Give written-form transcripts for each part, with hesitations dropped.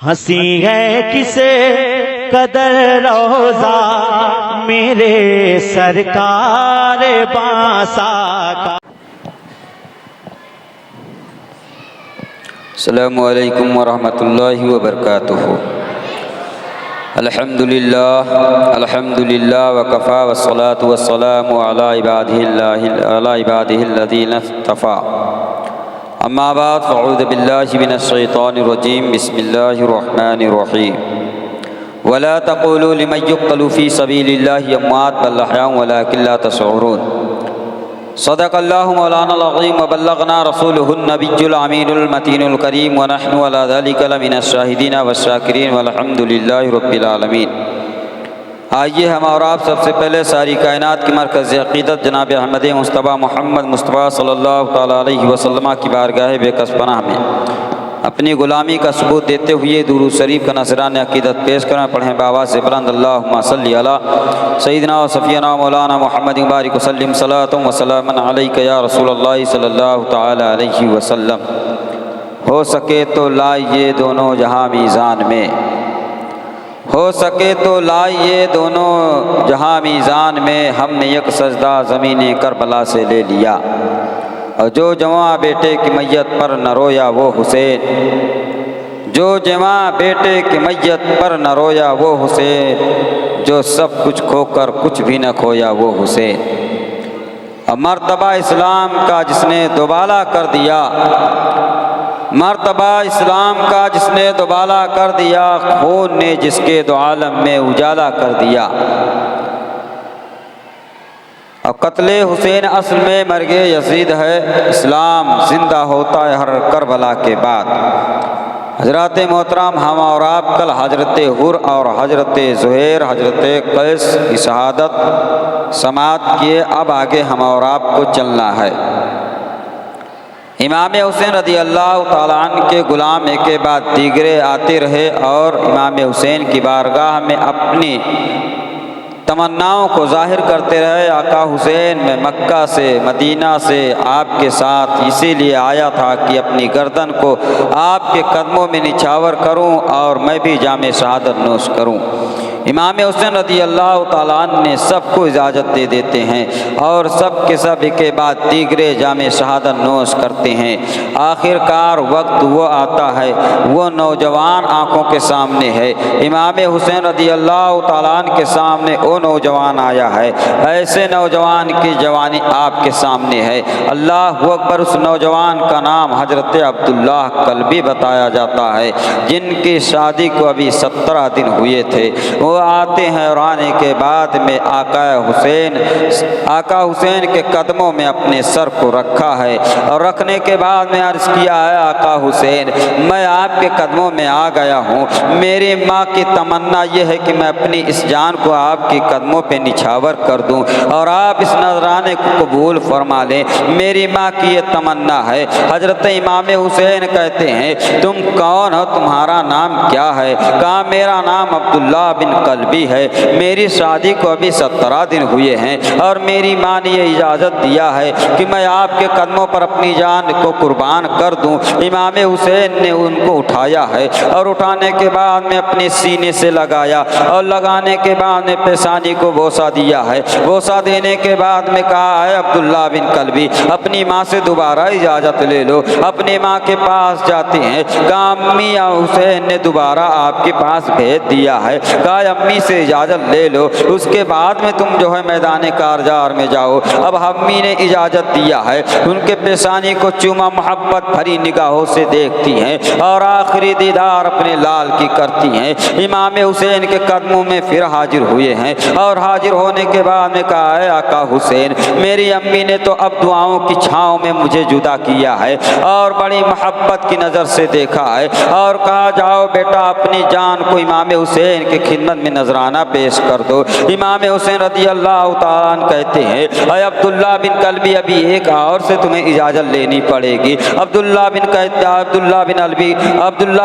हंसी है किसे कदर रोजा मेरे सरकार बासा का। अस्सलामु अलैकुम वरहमतुल्लाहि वबरकातुहू। अल्हम्दुलिल्लाह वकफ़ा वस्सलातु वस्सलामु अला इबादिहिल्लज़ीना इस्तफ़ा। अम्मा बाद फ़अऊज़ु बिल्लाहि मिनश्शैतानिर्रजीम। बिस्मिल्लाहिर्रहमानिर्रहीम। वला तक़ूलू लिमन युक़्तलू फ़ी सबीलिल्लाहि अम्वात बल अहयाउन वलाकिन ला तशऊरून। सदक़ल्लाहु मौलानल अज़ीम व बल्लग़ना रसूलुहुन नबिय्युल अमीनुल मतीनुल करीम व नहनु अला ज़ालिका लमिनश शाहिदीन वश्शाकिरीन वल्हम्दुलिल्लाहि रब्बिल आलमीन। आइए हम और आप सबसे पहले सारी कायनात की मरकज़ अक़ीदत जनाब अहमद मुस्तफ़ा मोहम्मद मुस्तफ़ा सल्लल्लाहु तआला अलैहि वसल्लम की बारगाह बेकस पनाह में अपनी ग़ुलामी का सबूत देते हुए दुरूद शरीफ का नज़रान अक़ीदत पेश करें। पढ़ें बाबा से बुलंद अल्लाहुम्मा सल्लि अला सय्यिदिना व सफ़ीना मौलाना मुहम्मद बारिक वसल्लिम सलातुम व सलामन अलैका या रसूलल्लाह सल्लल्लाहु तआला अलैहि वसल्लम। हो सके तो लाइए दोनों जहां मीज़ान में, हो सके तो लाइए दोनों जहां मीज़ान में। हमने एक सजदा ज़मीने करबला से ले लिया और जो जवां बेटे की मैयत पर न रोया वो हुसैन, जो जवां बेटे की मैयत पर न रोया वो हुसैन, जो सब कुछ खोकर कुछ भी न खोया वो हुसैन। और मर्तबा इस्लाम का जिसने दोबाला कर दिया, मर्तबा इस्लाम का जिसने दोबाला कर दिया, खून ने जिसके दो आलम में उजाला कर दिया। और कत्ले हुसैन असल में मर्गे यजीद है, इस्लाम जिंदा होता है हर करबला के बाद। हजरत मोहतरम हम और आप कल हजरत हुर और हजरत ज़ुहैर हजरत कैस की शहादत समात किए। अब आगे हम और आप को चलना है। इमाम हुसैन रज़ी अल्लाह तआला अन्हु के ग़ुलाम एक के बाद दीगरे आते रहे और इमाम हुसैन की बारगाह में अपनी तमन्नाओं को ज़ाहिर करते रहे। आका हुसैन मैं मक्का से मदीना से आपके साथ इसीलिए आया था कि अपनी गर्दन को आपके कदमों में निछावर करूं और मैं भी जामे शहादत नोश करूं। इमाम हुसैन रज़ी अल्लाह तआला अन्हु ने सबको इजाज़त दे देते हैं और सब के सब एक के बाद दीगरे जामे शहादत नोश करते हैं। आखिरकार वक्त वो आता है, वो नौजवान आँखों के सामने है। इमाम हुसैन रज़ी अल्लाह तआला अन्हु के सामने वो नौजवान आया है। ऐसे नौजवान की जवानी आपके सामने है। अल्लाह अकबर। उस नौजवान का नाम हजरत अब्दुल्लाह कल्बी बताया जाता है, जिनकी शादी को अभी 17 दिन हुए थे। वो आते हैं और आने के बाद में आका हुसैन के कदमों में अपने सर को रखा है और रखने के बाद में अर्ज़ किया है, आका हुसैन मैं आपके कदमों में आ गया हूँ। मेरी माँ की तमन्ना ये है कि मैं अपनी इस जान को आपके कदमों पे निछावर कर दूं और आप इस नजराने को कबूल फरमा लें। मेरी माँ की ये तमन्ना है। हजरत इमाम हुसैन कहते हैं, तुम कौन हो, तुम्हारा नाम क्या है? कहा मेरा नाम अब्दुल्ला बिन कल्बी है। मेरी शादी को अभी 17 दिन हुए हैं और मेरी माँ ने ये इजाज़त दिया है कि मैं आपके कदमों पर अपनी जान को कुर्बान कर दूं। इमाम हुसैन ने उनको उठाया है और उठाने के बाद में अपने सीने से लगाया और लगाने के बाद में पेशानी को बोसा दिया है। बोसा देने के बाद में कहा है, अब्दुल्ला बिन कल्बी अपनी माँ से दोबारा इजाज़त ले लो। अपनी माँ के पास जाते हैं। कहा अम्मी हुसैन ने दोबारा आपके पास भेज दिया है। कहा अम्मी से इजाज़त ले लो, उसके बाद में तुम जो है मैदान कारजार में जाओ। अब अम्मी ने इजाज़त दिया है। उनके पेशानी को चूमा मोहब्बत भरी निगाहों से देखती हैं और आखिरी दीदार अपने लाल की करती हैं। इमाम हुसैन के कदमों में फिर हाजिर हुए हैं और हाजिर होने के बाद में कहा है, आका हुसैन मेरी अम्मी ने तो अब दुआओं की छाँव में मुझे जुदा किया है और बड़ी मोहब्बत की नज़र से देखा है और कहा जाओ बेटा अपनी जान को इमाम हुसैन की खिदमत खिदमत में नजराना पेश कर दो। इमाम हुसैन रज़ी अल्लाह तआला अन्हु कहते हैं, अय अब्दुल्ला बिन कल्बी, अभी एक और से तुम्हें इजाज़त लेनी पड़ेगी। अब्दुल्ला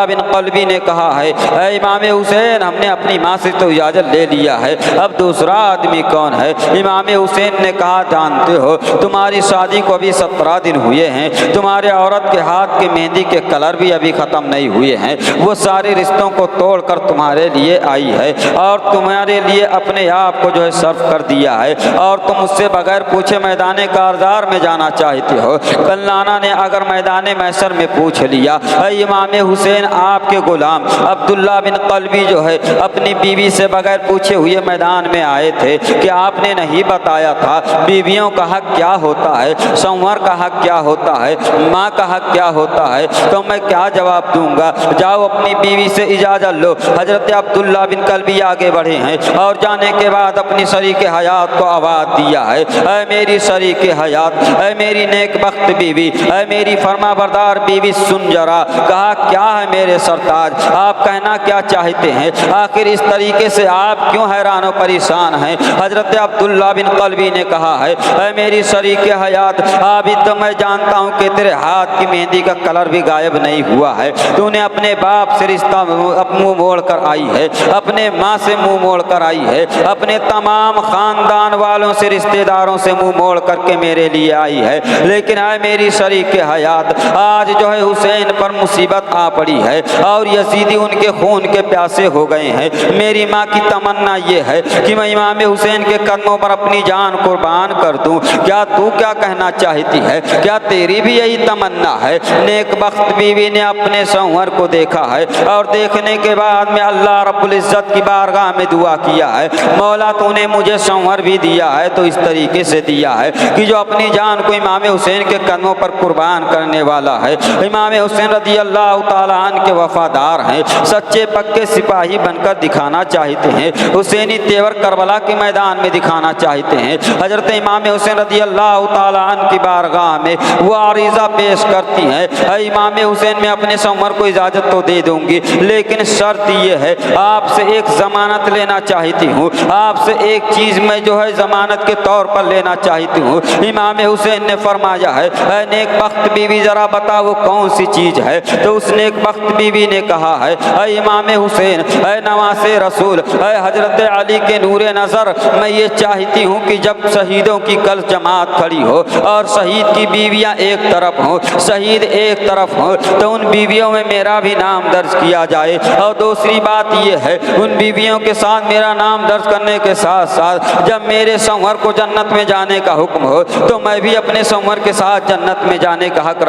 बिन कल्बी ने कहा है, अय इमाम हुसैन, हमने अपनी माँ से तो इजाज़त ले लिया है, अब दूसरा आदमी कौन है? इमाम हुसैन ने कहा, जानते हो तुम्हारी शादी को अभी 17 दिन हुए हैं, तुम्हारे औरत के हाथ के मेहंदी के कलर भी अभी ख़त्म नहीं हुए हैं, वो सारे रिश्तों को तोड़कर तुम्हारे लिए आई है और तुम्हारे लिए अपने आप को जो है सर्फ कर दिया है और तुम उससे बगैर पूछे मैदान कारजार में जाना चाहते हो। कल्लाना ने अगर मैदान मैसर में पूछ लिया, इमाम हुसैन आपके गुलाम अब्दुल्ला बिन कल्बी जो है अपनी बीवी से बगैर पूछे हुए मैदान में आए थे कि आपने नहीं बताया था बीवियों का हक क्या होता है, संवर का हक क्या होता है, माँ का हक क्या होता है, तो मैं क्या जवाब दूंगा? जाओ अपनी बीवी से इजाज़त लो। हजरत अब्दुल्ला बिन कल्बी आगे बढ़े हैं और जाने के बाद अपनी शरीक हयात को आवाज़ दिया है, ऐ मेरी शरीक हयात, ऐ मेरी नेक बख्त बीवी, ऐ मेरी फरमा बरदार बीवी, सुन जरा। कहा, क्या है मेरे सरताज, आप कहना क्या चाहते हैं? आखिर इस तरीके से आप क्यों हैरान और परेशान हैं? हजरत अब्दुल्ला बिन कल्बी ने कहा है, ऐ मेरी शरीक हयात, अभी तो मैं जानता हूँ कि तेरे हाथ की मेहंदी का कलर भी गायब नहीं हुआ है, तूने अपने बाप से रिश्ता मुंह मोड़ कर आई है, अपने माँ से मुंह मोड़ कर आई है, अपने तमाम खानदान वालों से, रिश्तेदारों से मुंह मोड़ करके मेरे लिए आई है, लेकिन आए मेरी शरीक हयात, आज जो है हुसैन पर मुसीबत आ पड़ी है और यजीदी उनके खून के प्यासे हो गए हैं। मेरी माँ की तमन्ना ये है कि मैं इमाम हुसैन के कदमों पर अपनी जान कुर्बान कर दूं। क्या तू क्या कहना चाहती है? क्या तेरी भी यही तमन्ना है? नेक बख्त बीवी ने अपने संवर को देखा है और देखने के बाद में अल्लाह रब्बुल इज़्ज़त की बारगाह में दुआ किया है, मौला तूने मुझे संवर भी दिया है तो इस तरीके से दिया है कि जो अपनी जान को इमाम हुसैन के कदमों पर कुर्बान करने वाला है। इमाम हुसैन रज़ी अल्लाह तआला अन्हु के वफादार हैं, सच्चे पक्के सिपाही बनकर दिखाना चाहते हैं, हुसैनी तेवर करबला के मैदान में दिखाना चाहते हैं। हजरत इमाम हुसैन रज़ी अल्लाह तआला अन्हु की बारगाह में वो आरिज़ा पेश करती हैं, इमाम हुसैन मैं अपने संवर को इजाज़त तो दे दूंगी, लेकिन शर्त ये है, आपसे एक ज़मानत लेना चाहती हूँ, आपसे एक चीज़ मैं जो है ज़मानत के तौर पर लेना चाहती हूँ। इमाम हुसैन ने फरमाया है, नेक बख्त बीवी ज़रा बता वो कौन सी चीज़ है? तो उस नेक बख्त बीवी ने कहा है, इमाम हुसैन, नवासे रसूल, हजरत अली के नूरे नज़र, मैं ये चाहती हूँ कि जब शहीदों की कल जमात खड़ी हो और शहीद की बीवियाँ एक तरफ हों, शहीद एक तरफ हों, तो उन बीवियों में मेरा भी नाम दर्ज किया जाए। और दूसरी बात ये है, उन बीवियों के साथ मेरा नाम दर्ज करने के साथ साथ जब मेरे संवर को जन्नत में जाने का हुक्म हो तो मैं भी अपने संवर के साथ जन्नत में जाने का हक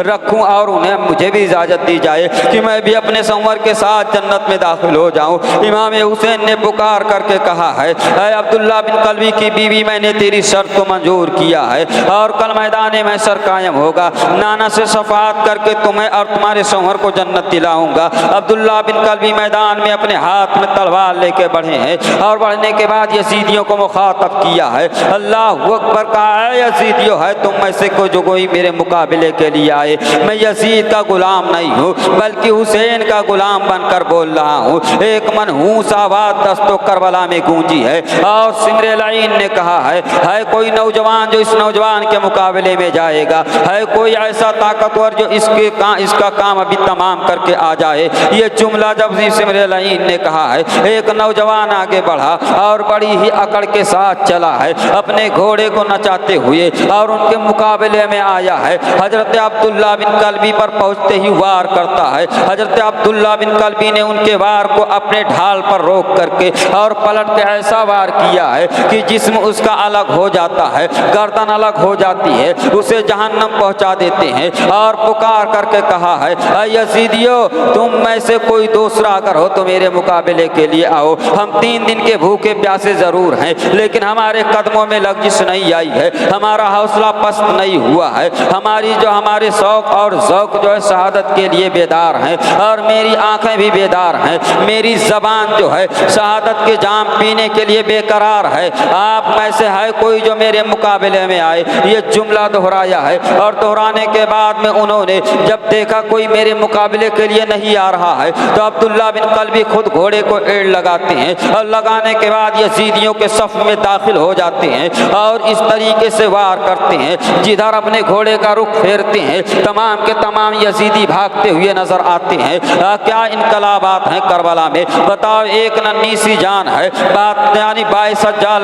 रखूँ और उन्हें मुझे भी इजाज़त दी जाए कि मैं भी अपने संवर के साथ जन्नत में दाखिल हो जाऊँ। इमाम हुसैन ने पुकार करके कहा है, अब्दुल्ला बिन कल्बी की बीवी, मैंने तेरी शर्त को मंजूर किया है और कल मैदान में सर कायम होगा, नाना से शफाअत करके तुम्हें और तुम्हारे संवर को जन्नत दिलाऊंगा। अब्दुल्ला बिन कल्बी मैदान में अपने हाथ में तलवार लेके बढ़े हैं और बढ़ने के बाद यजीदियों को मुखातब किया है, अल्लाह अकबर, कहा है यजीदियों, है तुम में से कोई मेरे मुकाबले के लिए आए, मैं यजीद का गुलाम नहीं हूँ बल्कि हुसैन का गुलाम बनकर बोल रहा हूँ। एक मनहूस आवाज़ दस्तों करबला में गूंजी है और सिमरे लाइन ने कहा है कोई नौजवान जो इस नौजवान के मुकाबले में जाएगा, है कोई ऐसा ताकतवर जो इसका काम अभी तमाम करके आ जाए। ये जुमला जब सिमरे लाइन ने कहा है, एक नौजवान आगे बढ़ा और बड़ी ही अकड़ के साथ चला है, अपने घोड़े को नचाते हुए और उनके मुकाबले में आया है। हजरत अब्दुल्ला बिन कल्बी पर पहुंचते ही वार करता है। हजरत अब्दुल्ला बिन कल्बी ने उनके वार को अपने ढाल पर रोक करके और पलट के ऐसा वार किया है कि जिस्म उसका अलग हो जाता है, गर्दन अलग हो जाती है, उसे जहन्नम पहुंचा देते हैं। और पुकार करके कहा है, यजीदियों, तुम में से कोई दूसरा अगर हो तो मेरे मुकाबले के लिए आओ, हम 3 दिन के भूखे प्यासे जरूर हैं लेकिन हमारे कदमों में लग़ज़िश नहीं आई है, हमारा हौसला पस्त नहीं हुआ है, हमारे शौक और ज़ौक़ जो है शहादत के लिए बेदार हैं और मेरी आंखें भी बेदार हैं, मेरी ज़बान जो है शहादत के जाम पीने के लिए बेकरार है। आप में से है कोई जो मेरे मुकाबले में आए? ये जुमला दोहराया है और दोहराने के बाद में उन्होंने जब देखा कोई मेरे मुकाबले के लिए नहीं आ रहा है तो अब्दुल्ला बिन कल्बी खुद घोड़े को को एड़ लगाते हैं और लगाने के बाद यजीदियों के सफ में दाखिल हो जाते हैं और इस तरीके से वार करते हैं। जिधर अपने घोड़े का रुख फेरते हैं तमाम के तमाम यजीदी भागते हुए नजर आते हैं। क्या इनकलाबात हैं करबला में, बताओ। एक नन्ही सी जान है, बात यानी 22,000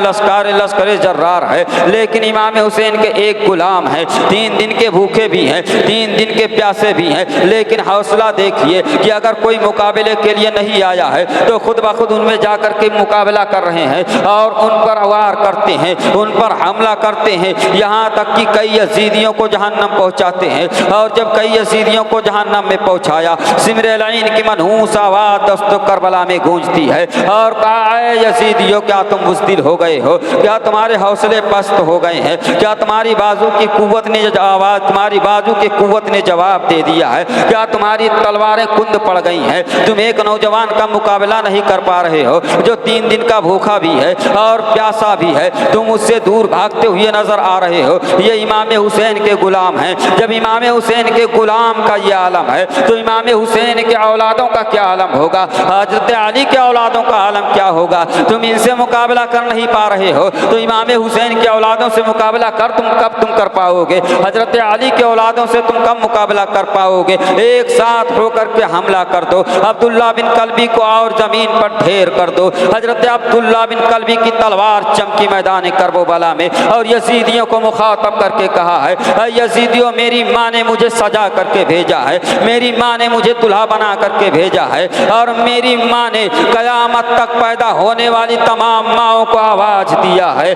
लश्कर जर्रार है, लेकिन इमाम हुसैन के एक गुलाम है। 3 दिन के भूखे भी हैं, 3 दिन के प्यासे भी हैं, लेकिन हौसला देखिए कि अगर कोई मुकाबले के लिए नहीं आया है तो खुद ब खुद उनमें जाकर के मुकाबला कर रहे हैं और उन पर वार करते हैं, उन पर हमला करते हैं, यहाँ तक कि कई यजीदियों को जहन्नम पहुँचाते हैं। और जब कई यजीदियों को जहन्नम में पहुँचाया, सिमर-ए-लईन की मनहूस आवाज़ दस्तो करबला में गूंजती है और कहा है यजीदियों क्या तुम बुज़दिल हो गए हो, क्या तुम्हारे हौसले पस्त हो गए हैं, क्या तुम्हारी बाजू की कुव्वत ने आवाज़, तुम्हारी बाजू की कुव्वत ने जवाब दे दिया है, क्या तुम्हारी तलवारें कुंद पड़ गई हैं, तुम एक नौजवान का मुकाबला नहीं कर पा रहे हो जो 3 दिन का भूखा भी है और प्यासा भी है, तुम उससे दूर भागते हुए नजर आ रहे हो। ये इमाम हुसैन के गुलाम हैं। जब इमाम हुसैन के गुलाम का ये आलम है तो इमाम हुसैन के औलादों का क्या आलम होगा, हजरत अली के औलादों का आलम क्या होगा। तुम इनसे मुकाबला कर नहीं पा रहे हो तो इमाम हुसैन के औलादों से मुकाबला कर तुम कर पाओगे, हजरत अली के औलादों से तुम कब मुकाबला कर पाओगे। एक साथ होकर के हमला कर दो, अब्दुल्ला बिन कल्बी को और जमीन पर ढेर कर दो। हजरत अब्दुल्ला बिन कल्बी की तलवार चमकी मैदान करबला में और यजीदियों को मुखातब करके कहा है, यजीदियों मेरी माँ ने मुझे सजा करके भेजा है, मेरी माँ ने मुझे दुल्हा बना करके भेजा है और मेरी माँ ने कयामत तक पैदा होने वाली तमाम माओं को आवाज दिया है,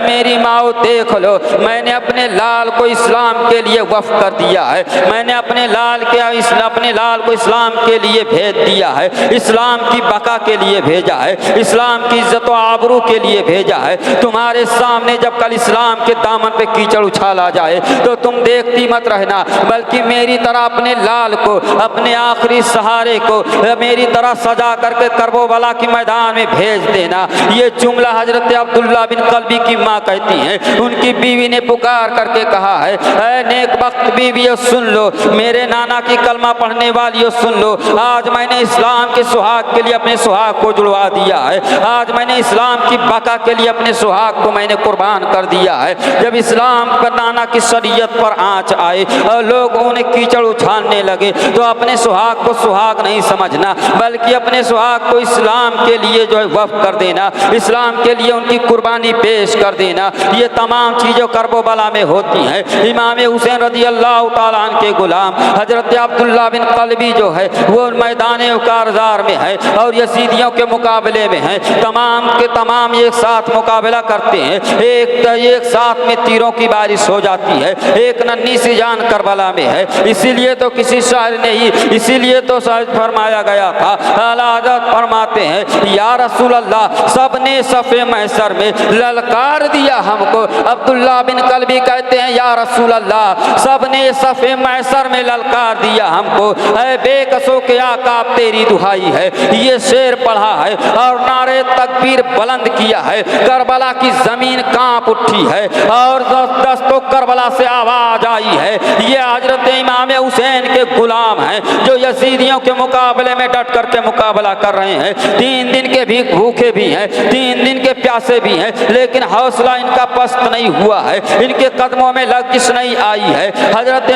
मेरी माओ देख लो, मैंने अपने लाल को इस्लाम के लिए वफ़ कर दिया है, मैंने अपने लाल को इस्लाम के लिए भेज दिया है, इस्लाम की बका के लिए भेजा है, इस्लाम की इज्जत व आबरू के लिए भेजा है। तुम्हारे सामने जब कल इस्लाम के दामन पे कीचड़ उछाला जाए तो तुम देखती मत रहना, बल्कि मेरी तरह अपने लाल को, अपने आखिरी सहारे को मेरी तरह सजा करके करबला के मैदान में भेज देना। ये जुमला हजरत अब्दुल्ला बिन कल्बी की माँ कहती हैं। उनकी बीवी ने पुकार करके कहा है, नेक वक्त बीवियों सुन लो, मेरे नाना की कलमा पढ़ने वालियों सुन लो, आज मैंने इस्लाम के सुहाग के लिए अपने सुहाग को जुड़वा दिया है, आज मैंने इस्लाम की बका के लिए अपने सुहाग को मैंने कुर्बान कर दिया है। जब इस्लाम पर नाना की शरीयत पर आँच आए और लोग उन्हें कीचड़ उछालने लगे तो अपने सुहाग को सुहाग नहीं समझना, बल्कि अपने सुहाग को इस्लाम के लिए जो है वफ़ कर देना, इस्लाम के लिए उनकी कुर्बानी पेश कर देना। ये तमाम चीज़ें करबला में होती हैं। इमाम हुसैन रज़ी अल्लाह तआला अन्हु के गुलाम हजरत अब्दुल्ला बिन कल्बी जो है वो मैदान कारजार में है और यजीदियों के मुकाबले में है। तमाम के तमाम एक साथ मुकाबला करते हैं, एक साथ में तीरों की बारिश हो जाती है। एक नन्ही सी जान करबला में है। इसीलिए तो किसी शायर ने ही, इसीलिए तो फरमाया गया था, आला हज़रत फरमाते हैं, या रसूल अल्लाह सबने सफ़े महशर में ललकार दिया हमको। अब्दुल्ला बिन कल्बी कहते हैं, या रसूल अल्लाह सबने सफ़े महशर में ललकार दिया हमको, ऐ बेकसों के आका तेरी दुहाई है। ये शेर पढ़ा है और नारे तकबीर बुलंद किया है, करबला की जमीन कांप उठी है और दस्तों करबला से आवाज आई है। ये हजरत इमाम हुसैन के गुलाम हैं जो यजीदियों के मुकाबले में डट करके मुकाबला कर रहे हैं। 3 दिन के भी भूखे भी हैं, 3 दिन के प्यासे भी हैं, लेकिन हौसला इनका पस्त नहीं हुआ है, इनके कदमों में लग्जिश नहीं आई है। हजरत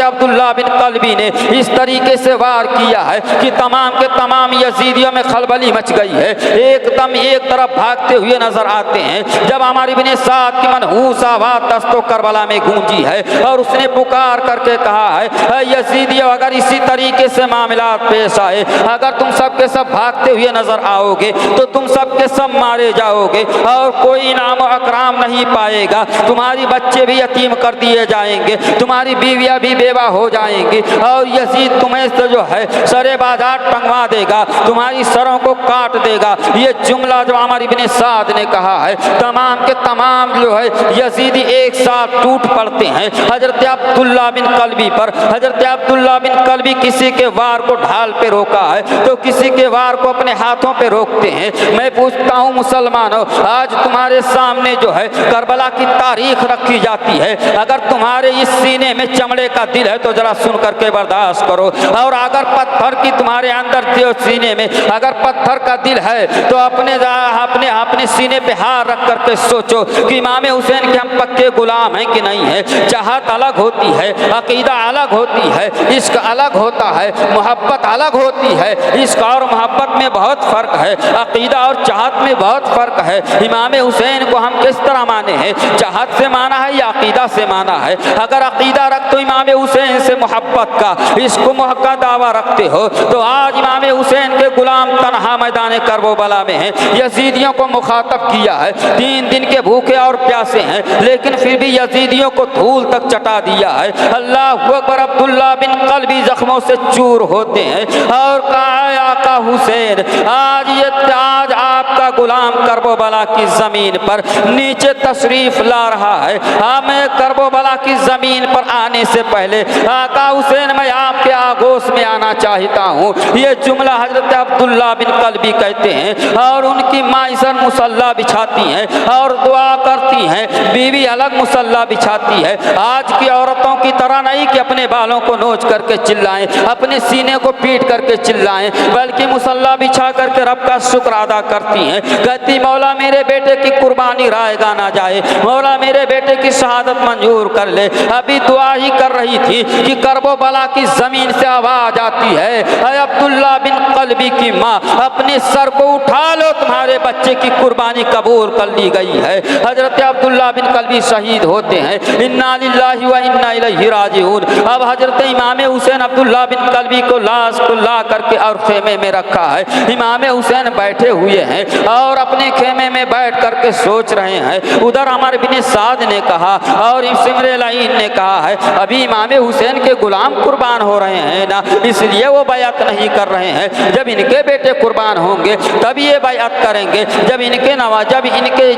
अब्दुल्ला बिन कल्बी ने इस तरीके से वार किया है कि तमाम के तमाम यजीदियों में खलबली मच गई है, एकदम एक तरफ भागते हुए नजर आते हैं। जब हमारी इब्ने साद की मनहूस आवाज़ दस्तों करबला में गूंजी है और उसने पुकार करके कहा है, यजीदियों अगर इसी तरीके से मामला पेश आए, अगर तुम सब के सब भागते हुए नजर आओगे तो तुम सब के सब मारे जाओगे और कोई इनाम और अकराम नहीं पाएगा। तुम्हारी बच्चे भी यतीम कर दिए जाएंगे, तुम्हारी बीवियां भी बेवा हो जाएंगी और यजीद तुम्हें तो जो है सरे बाजार टंगवा देगा, तुम्हारी सरों को काट देगा। ये जुमला जो हमारी इब्ने साद ने कहा है, तमाम के तमाम जो है यजीदी एक साथ टूट पड़ते हैं हजरत अब्दुल्ला बिन कल्बी पर। हजरत अब्दुल्ला बिन कल्बी किसी के वार को ढाल पे रोका है तो किसी के वार को अपने हाथों पे रोकते हैं। मैं पूछता हूँ मुसलमानों, आज तुम्हारे सामने जो है करबला की तारीख रखी जाती है, अगर तुम्हारे इस सीने में चमड़े का दिल है तो जरा सुन करके बर्दाश्त करो, और अगर पत्थर की तुम्हारे अंदर जो सीने में अगर पत्थर का दिल है तो अपने अपने सीने पे हाथ रख करके सोचो कि इमाम हुसैन के हम पक्के गुलाम हैं कि नहीं है। चाहत अलग होती है, अकीदा अलग होती है, इश्क अलग होता है, मोहब्बत अलग होती है। इश्क और मोहब्बत में बहुत फ़र्क है, अकीदा और चाहत में बहुत फ़र्क है। इमाम हुसैन को हम किस तरह माने हैं, चाहत से माना है या अकीदा से माना है। अगर अकीदा रख तो इमाम हुसैन से मोहब्बत का, इश्क का दावा रखते हो तो आज इमाम हुसैन के गुलाम तनहा मैदान करबला में हैं। यजीदियों को मुखातब किया है, 3 दिन के भूखे और प्यासे हैं, लेकिन फिर भी यजीदियों को धूल तक चटा दिया है। अल्लाह अकबर। अब्दुल्ला बिन क़ल्बी जख्मों से चूर होते हैं और कहा है आका हुसैन आज आपका गुलाम करबला की जमीन पर नीचे तशरीफ ला रहा है। मैं करबला की जमीन पर आने से पहले आका हुसैन मैं आपके आगोश में आना चाहता हूँ। ये जुमला हजरत अब्दुल्ला बिन क़ल्बी कहते हैं और उनकी माँ इसन मुसल्ला बिछाती हैं और दुआ करती हैं। बीवी अलग मुसल्ला बिछाती है। आज की औरतों की तरह नहीं कि अपने बालों को नोच करके चिल्लाएं, अपने सीने को पीट करके चिल्लाएं, बल्कि मुसल्ला बिछा करके रब का शुक्र अदा करती हैं। कहती मौला मेरे बेटे की कुर्बानी रायगा ना जाए, मौला मेरे बेटे की शहादत मंजूर कर ले। अभी दुआ ही कर रही थी कि करबला की जमीन से आवाज आती है, अरे अब्दुल्ला बिन क़ल्बी की माँ अपने सर को उठा लो, तुम्हारे बच्चे की कुर्बानी कबूल कर ली गई है। हजरत अब्दुल्ला बिन क़ल्बी शहीद होते हैं। इन्ना लिल्लाहि व इन्ना इलैहि राजिऊन। अब हजरत इमाम हुसैन अब्दुल्ला बिन क़ल्बी को लाश को ला करके और खेमे में रखा है। इमाम हुसैन बैठे हुए हैं और अपने खेमे में बैठ करके सोच रहे हैं। उधर अमर बिन साद ने कहा और सिमरे लाइन ने कहा है अभी इमाम हुसैन के गुलाम कुर्बान हो रहे हैं ना, इसलिए वो बैअत नहीं कर रहे हैं। जब इनके बेटे कुर्बान होंगे तब ये बैअत करेंगे, जब इनके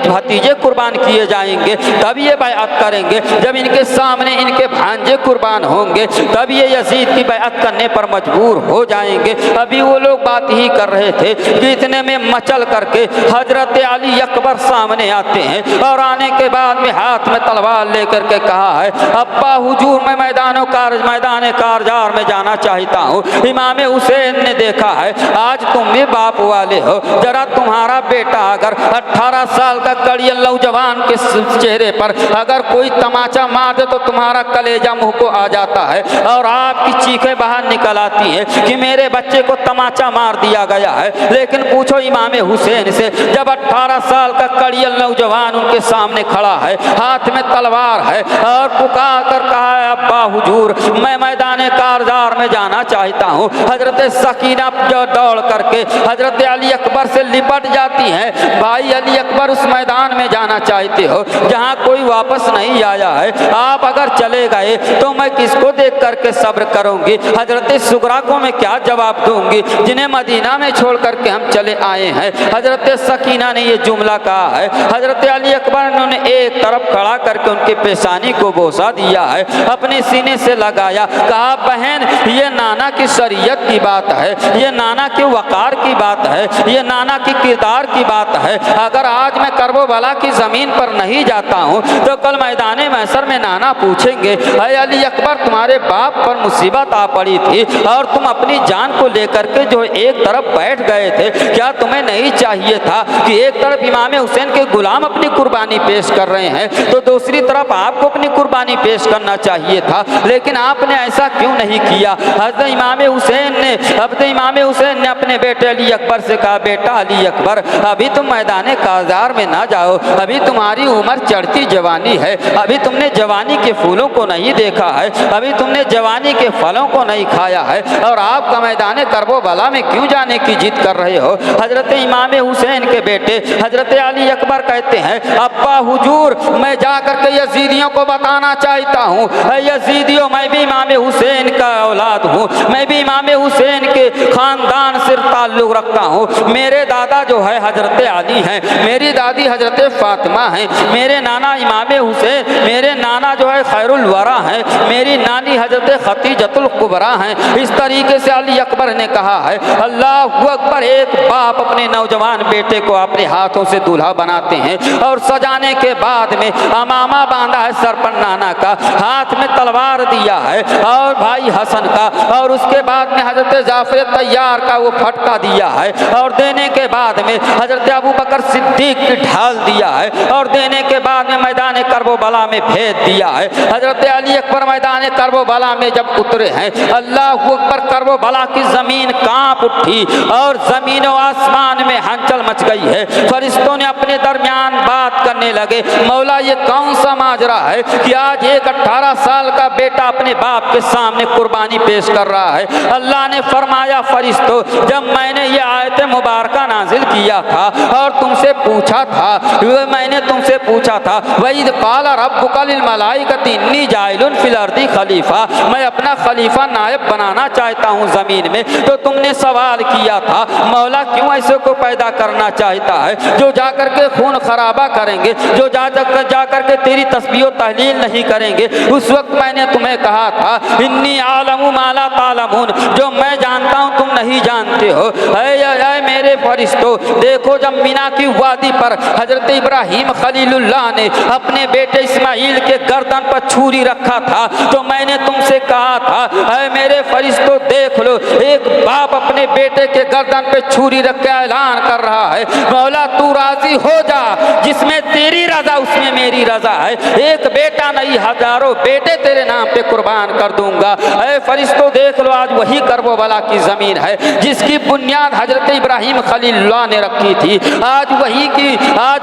भतीजे कुर्बान किए जाएंगे तब ये बैअत करेंगे, जब इनके सामने इनके भांजे कुर्बान होंगे तब ये यजीद की बैअत करने पर मजबूर हो जाएंगे। अभी वो लोग बात ही कर रहे थे कि इतने में मचल करके हजरत अली अकबर सामने आते हैं और आने के बाद में हाथ में तलवार लेकर के कहा है अब्बा हुजूर मैं मैदान कारजार में जाना चाहता हूँ। इमाम हुसैन ने देखा है आज तुम भी बाप वाले हो, जरा तुम्हारा बेटा अगर 18 साल का कड़ियल नौजवान के चेहरे पर अगर कोई तमाचा मार दे तो तुम्हारा कलेजा मुंह को आ जाता है और आपकी चीखें बाहर निकल आती हैं कि मेरे बच्चे को तमाचा मार दिया गया है। लेकिन पूछो इमाम हुसैन से, जब 18 साल का कड़ियल नौजवान उनके सामने खड़ा है, हाथ में तलवार है और पुकार कर कहा है अब्बा हुजूर मैं मैदान कारजार में जाना चाहता हूँ। हजरत सकीना जो दौड़ करके हजरत अली अकबर से लिपट जाती हैं, भाई अली अकबर उस मैदान में जाना चाहते हो जहाँ कोई वापस नहीं आया है, आप अगर चले गए तो मैं किसको देख करके सब्र करूँगी। हजरत सुगरा को मैं क्या जवाब दूंगी जिन्हें मदीना में छोड़ करके हम चले आए हैं। हजरत सकीना ने ये जुमला कहा है। हजरत अली अकबर ने उन्हें एक तरफ खड़ा करके उनके पेशानी को बोसा दिया है, अपने सीने से लगाया, कहा बहन ये नाना की शरीयत की बात है, ये नाना के वकार की बात है, ये नाना की किरदार की बात है। अगर आज मैं करबला की जमीन पर नहीं जाता हूँ तो कल मैदान महशर में नाना पूछेंगे अरे अली अकबर तुम्हारे बाप पर मुसीबत आ पड़ी थी और तुम अपनी जान को लेकर के जो एक तरफ बैठ गए थे, क्या तुम्हें नहीं चाहिए था कि एक तरफ इमाम हुसैन के गुलाम अपनी कुर्बानी पेश कर रहे हैं तो दूसरी तरफ आपको अपनी कुर्बानी पेश करना चाहिए था, लेकिन आपने ऐसा क्यों नहीं किया। हज़रत इमाम हुसैन ने अपने बेटे अली अकबर से कहा बेटा अली अकबर अभी तुम मैदान कारजार में ना जाओ, अभी तुम्हारी उम्र चढ़ती जवानी है, अभी तुमने जवानी के फूलों को नहीं देखा है, अभी तुमने जवानी के फलों को नहीं खाया है और आपका मैदान करबला में क्यों जाने की जिद कर रहे हो। हजरत इमाम हुसैन के बेटे हजरत अली अकबर कहते हैं अब्बा हुजूर मैं जा करके यजीदियों को बताना चाहता हूँ, यजीदियों मैं भी इमाम हुसैन का औलाद हूँ, मैं भी इमाम हुसैन के खानदान से ताल्लुक़ रखता हूँ, मेरे दादा जो है हजरत अली हैं, मेरी दादी हजरत फातिमा हैं, मेरे नाना इमाम हुसैन, मेरे नाना जो है खैरुल वरा हैं, मेरी नानी हजरत खतीजतुल कुबरा हैं। इस तरीके से अली अकबर ने कहा है अल्लाहु अकबर। एक बाप अपने नौजवान बेटे को अपने हाथों से दूल्हा बनाते हैं और सजाने के बाद में अमामा बांधा है सर पर नाना का, हाथ में तलवार दिया है और भाई हसन का, और उसके बाद में हजरत जाफर तैयार का वो फटका दिया है, और देने के बाद में हजरत अबू बकर सिद्दीक की ढाल दिया है, और देने के बाद में मैदान करबला में भेज दिया है। हजरत अली अकबर मैदान करबला में जब उतरे हैं, अल्लाह अकबर, करबला की जमीन कांप उठी और जमीन और आसमान में हलचल मच गई है। फरिश्तों ने अपने दरमियान बात करने लगे, मौला ये कौन सा माजरा है कि आज एक 18 साल का बेटा अपने बाप के सामने कुर्बानी पेश कर रहा है। अल्लाह ने फरमाया फरिश्तों, जब मैंने ये आयत मुबारक नाजिल किया था और तुमसे पूछा था, मैंने तुमसे पूछा था वईद क़ाल रब्बुका लिल मलाइकति इन्नी जाइलुन फिल अर्दी खलीफा, मैं अपना खलीफा नायब बनाना चाहता हूँ जमीन में, तो तुमने सवाल किया था मौला क्यों ऐसे को पैदा करना चाहता है जो जाकर के खून खराबा करेंगे, जो जाकर के तेरी तस्बीह तहलील नहीं करेंगे। उस वक्त मैंने तुम्हें कहा था इन्नी आलमु मा ला तालमून, जो मैं जानता हूँ तुम नहीं जानते हो। ऐ मेरे फरिश्तों, देखो जब मीना की वादी पर हजरत इब्राहिम खलीलुल्लाह ने अपने बेटे इस्माइल के गर्दन पर छुरी रखा था, तो मैंने तुमसे कहा था ऐ मेरे फरिश्तों देख लो, एक बाप अपने बेटे के गर्दन पे छुरी रख के ऐलान कर रहा है मौला तू राजी हो जा, जिसमें तेरी रजा उसमें मेरी रजा है, एक बेटा नहीं हजारों बेटे तेरे नाम पे कुर्बान कर दूंगा। ऐ फरिश्तों देख लो, आज वही करबला की जमीन है जिसकी बुनियाद हजरत इब्राहिम खलीलुल्लाह ने रखी थी, आज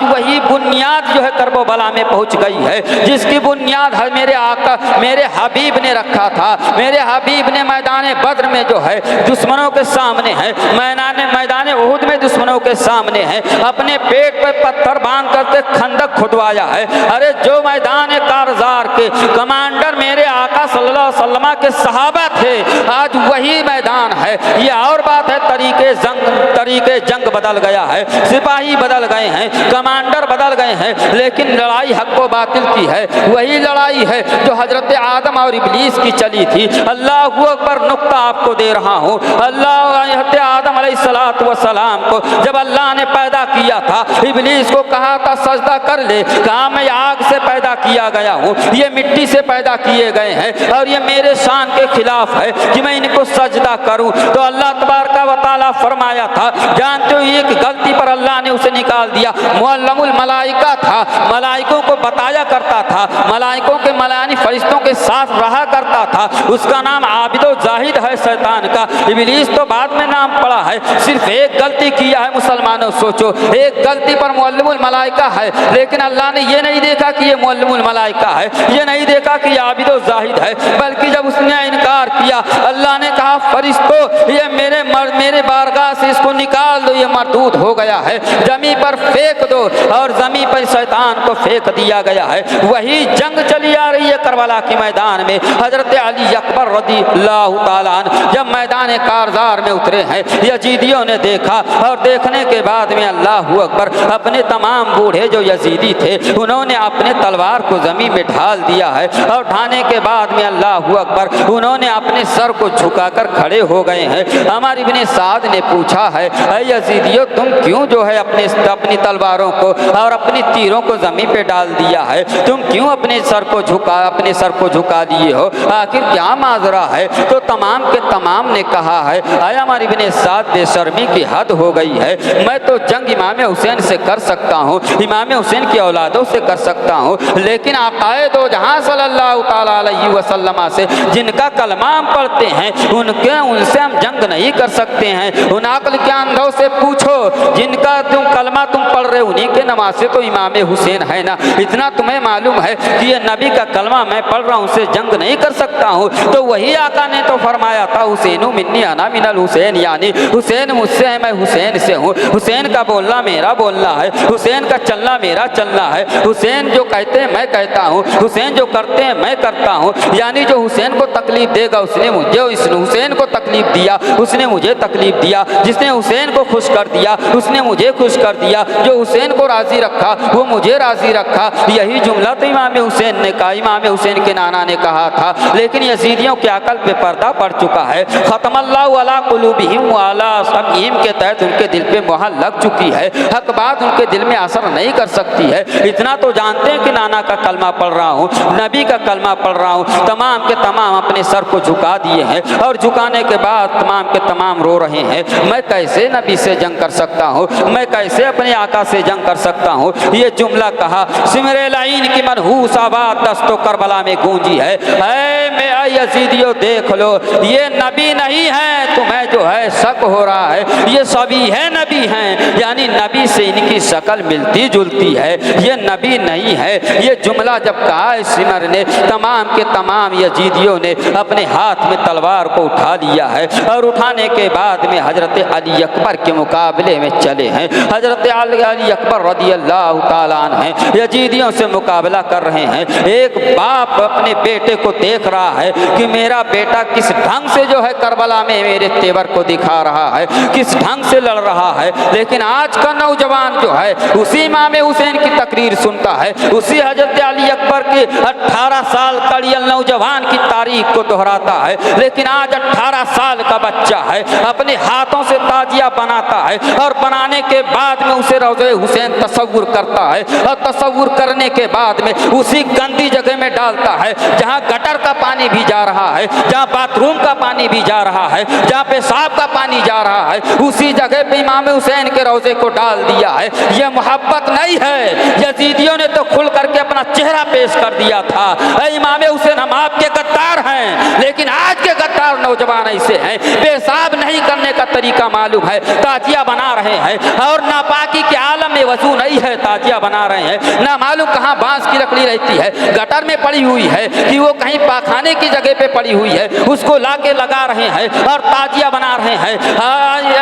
वही बुनियाद जो है करबला में पहुंच गई है, जिसकी बुनियाद मेरे आका मेरे हबीब ने रखा था। मेरे हबीब ने मैदान बद्र में जो है दुश्मनों के सामने है, मैदान उहुद में दुश्मनों के सामने है, अपने पेट पर पत्थर बांध करके खंदक खुदवाया है। अरे जो मैदान कारजार के कमांडर मेरे आका सल्लल्लाहु अलैहि वसल्लम के सहाबा थे, आज वही मैदान है। ये और बात है, तरीके जंग बदल गया है, सिपाही बदल गए हैं, कमांडर बदल गए हैं, लेकिन लड़ाई हक व बातिल की है। वही लड़ाई है जो हजरत आदम और इब्लीस की चली थी। अल्लाहु अकबर, नुक्ता आपको दे रहा हूँ। हजरत आदम अलैहिस्सलातु वस्सलाम को जब अल्लाह ने पैदा किया था, इब्लीस को कहा था सजदा कर ले, कहा मैं आग से पैदा किया गया हूँ, ये मिट्टी से पैदा किए गए हैं और ये मेरे शान के खिलाफ है कि मैं इनको सजदा करूँ। तो अल्लाह तबारक व तआला फरमाया था, जानते हो एक गलती पर अल्लाह ने उसे निकाल दिया। मुअल्लमुल मलाइका था, मलाइकों को बताया करता था, मलाइकों के मलानी फरिश्तों के साथ रहा करता था, उसका नाम आबिदो जाहिद है शैतान का। इब्लीस तो बाद में नाम पड़ा है, सिर्फ एक गलती किया है। मुसलमानों सोचो, एक गलती पर मुअल्लिमुल मलाइका है, लेकिन अल्लाह ने ये नहीं देखा कि ये मुअल्लिमुल मलाइका है, ये नहीं देखा कि आबिदो जाहिद है, बल्कि जब उसने इनकार किया, अल्लाह ने कहा फरिश्तों ये मेरे बारगाह से इसको निकाल दो, ये मरदूद हो गया है, जमी पर फेंक दो, और जमी पर शैतान को फेंक दिया गया है। वही जंग चली आ रही है करबला के मैदान में। हजरत अली अकबर रज़ियल्लाहु ताला अन्हु जब मैदान कारजार में उतरे हैं, यजीदियों ने देखा, और देखने के बाद में अल्लाहु अकबर, अपने तमाम बूढ़े जो यजीदी थे उन्होंने अपने तलवार को जमीन में ढाल दिया है, और ढाने के बाद में अल्लाहु अकबर उन्होंने अपने सर को झुकाकर खड़े हो गए हैं। अमर इब्ने साद ने पूछा है, ऐ यजीदियों तुम क्यों जो है अपनी तलवारों को और अपनी तीरों को जमीन पे डाल दिया है, तुम क्यों अपने सर को झुका दिए हो, आखिर क्या माजरा है? तो तमाम के तमाम ने कहा है, ऐ अमर इब्ने साद बेशर्मी की हद हो गई है, मैं तो जंग इमाम हुसैन से कर सकता हूँ, इमाम हुसैन की औलादों से कर सकता हूँ, लेकिन आकाए दो जहां सल्लल्लाहु ताला अलैहि वसल्लम से जिनका कलमा हम पढ़ते हैं उनसे हम जंग नहीं कर सकते हैं। उन अक्ल के अंधों से पूछो जिनका कलमा तुम पढ़ रहे हो, उन्हीं के नमाज से तो इमाम हुसैन हुसैन है ना, इतना तुम्हें मालूम है कि ये नबी का कलमा मैं पढ़ रहा हूँ, उससे जंग नहीं कर सकता हूँ। तो वही आका ने तो फरमाया था, हुसैन मिन्नी अना मिनल हुसैन, यानी हुसैन मुझसे है, मैं हुसैन से हूँ। हुसैन का बोलना मेरा बोलना है, हुसैन का चलना मेरा चलना है। हुसैन जो कहते हैं मैं कहता हूँ, हुसैन जो करते हैं मैं करता हूँ। यानी जो हुसैन को तकलीफ देगा उसने मुझे, हुसैन को तकलीफ दिया उसने मुझे तकलीफ दिया, जिसने हुसैन को खुश कर दिया उसने मुझे खुश कर दिया, जो हुसैन को राजी रखा वो मुझे राजी रखा। यही जुमला तो इमाम हुसैन ने कहा, इमाम हुसैन के नाना ने कहा था। लेकिन यजीदियों के अकल पे पर्दा पड़ चुका है। खत्मल्लाहु अला कुलूबिहिम व अला समईहिम के तहत उनके दिल पे मोहर लग चुकी है, हक बात उनके दिल में असर नहीं कर सकती है। इतना तो जानते हैं कि नाना का कलमा पढ़ रहा हूँ, नबी का कलमा पढ़ रहा हूँ। तमाम के तमाम अपने सर को झुका दिए हैं और झुकाने के बाद तमाम के तमाम रो रहे हैं, मैं कैसे नबी से जंग कर सकता हूँ, मैं कैसे अपने आका से जंग कर सकता हूँ। ये जुमला कहा, सिमरे लाइन की मनहूस आवाज़ दस्तों करबला में गूंजी है। मैं यजीदियों देख लो, ये नबी नहीं है, तुम्हें जो है शक हो रहा है, ये सभी है नबी हैं, यानी नबी से इनकी शक्ल मिलती जुलती है, ये नबी नहीं है। ये जुमला जब कहा सिमर ने, तमाम के तमाम यजीदियों ने अपने हाथ में तलवार को उठा लिया है और उठाने के बाद में हजरत अली अकबर के मुकाबले में चले हैं। हजरत अली अकबर रदियल्लाहु ताला अन्हु हैं, यजीदियों से मुकाबला कर रहे हैं। एक बाप अपने बेटे को देख रहा है कि मेरा बेटा किस ढंग से जो है करबला में मेरे तेवर को दिखा रहा है, किस ढंग से लड़ रहा है। लेकिन आज का नौजवान जो है उसी इमाम हुसैन की तकरीर सुनता है, उसी हजरत अली अकबर के 18 साल कड़ियल नौजवान की तारीख को दोहराता है। लेकिन आज 18 साल का बच्चा है, अपने हाथों से ताजिया बनाता है और बनाने के बाद में उसे रोज़े हुसैन तसव्वुर करता है और तसव्वुर करने के बाद में उसी गंदी जगह में डालता है जहाँ गटर का पानी भी जा रहा है, जहाँ बाथरूम का पानी भी जा रहा है, जहाँ पेशाब का पानी जा रहा है, उसी जगह पे इमाम हुसैन के रोज़े को डाल दिया है। यह मोहब्बत नहीं है। यजीदियों ने तो खुल करके अपना चेहरा पेश कर दिया था, इमाम हुसैन हम आपके गद्दार हैं। लेकिन आज के गद्दार नौजवान ऐसे हैं, पेशाब नहीं करने का तरीका मालूम है, ताजिया बना रहे हैं और नापाकी के आलम में वजू नहीं है, ताजिया बना रहे हैं। ना मालूम कहाँ बांस की लकड़ी रहती है, गटर में पड़ी हुई है कि वो कहीं पाखाने की जगह पे पड़ी हुई है, उसको लाके लगा रहे हैं और ताजिया बना रहे हैं।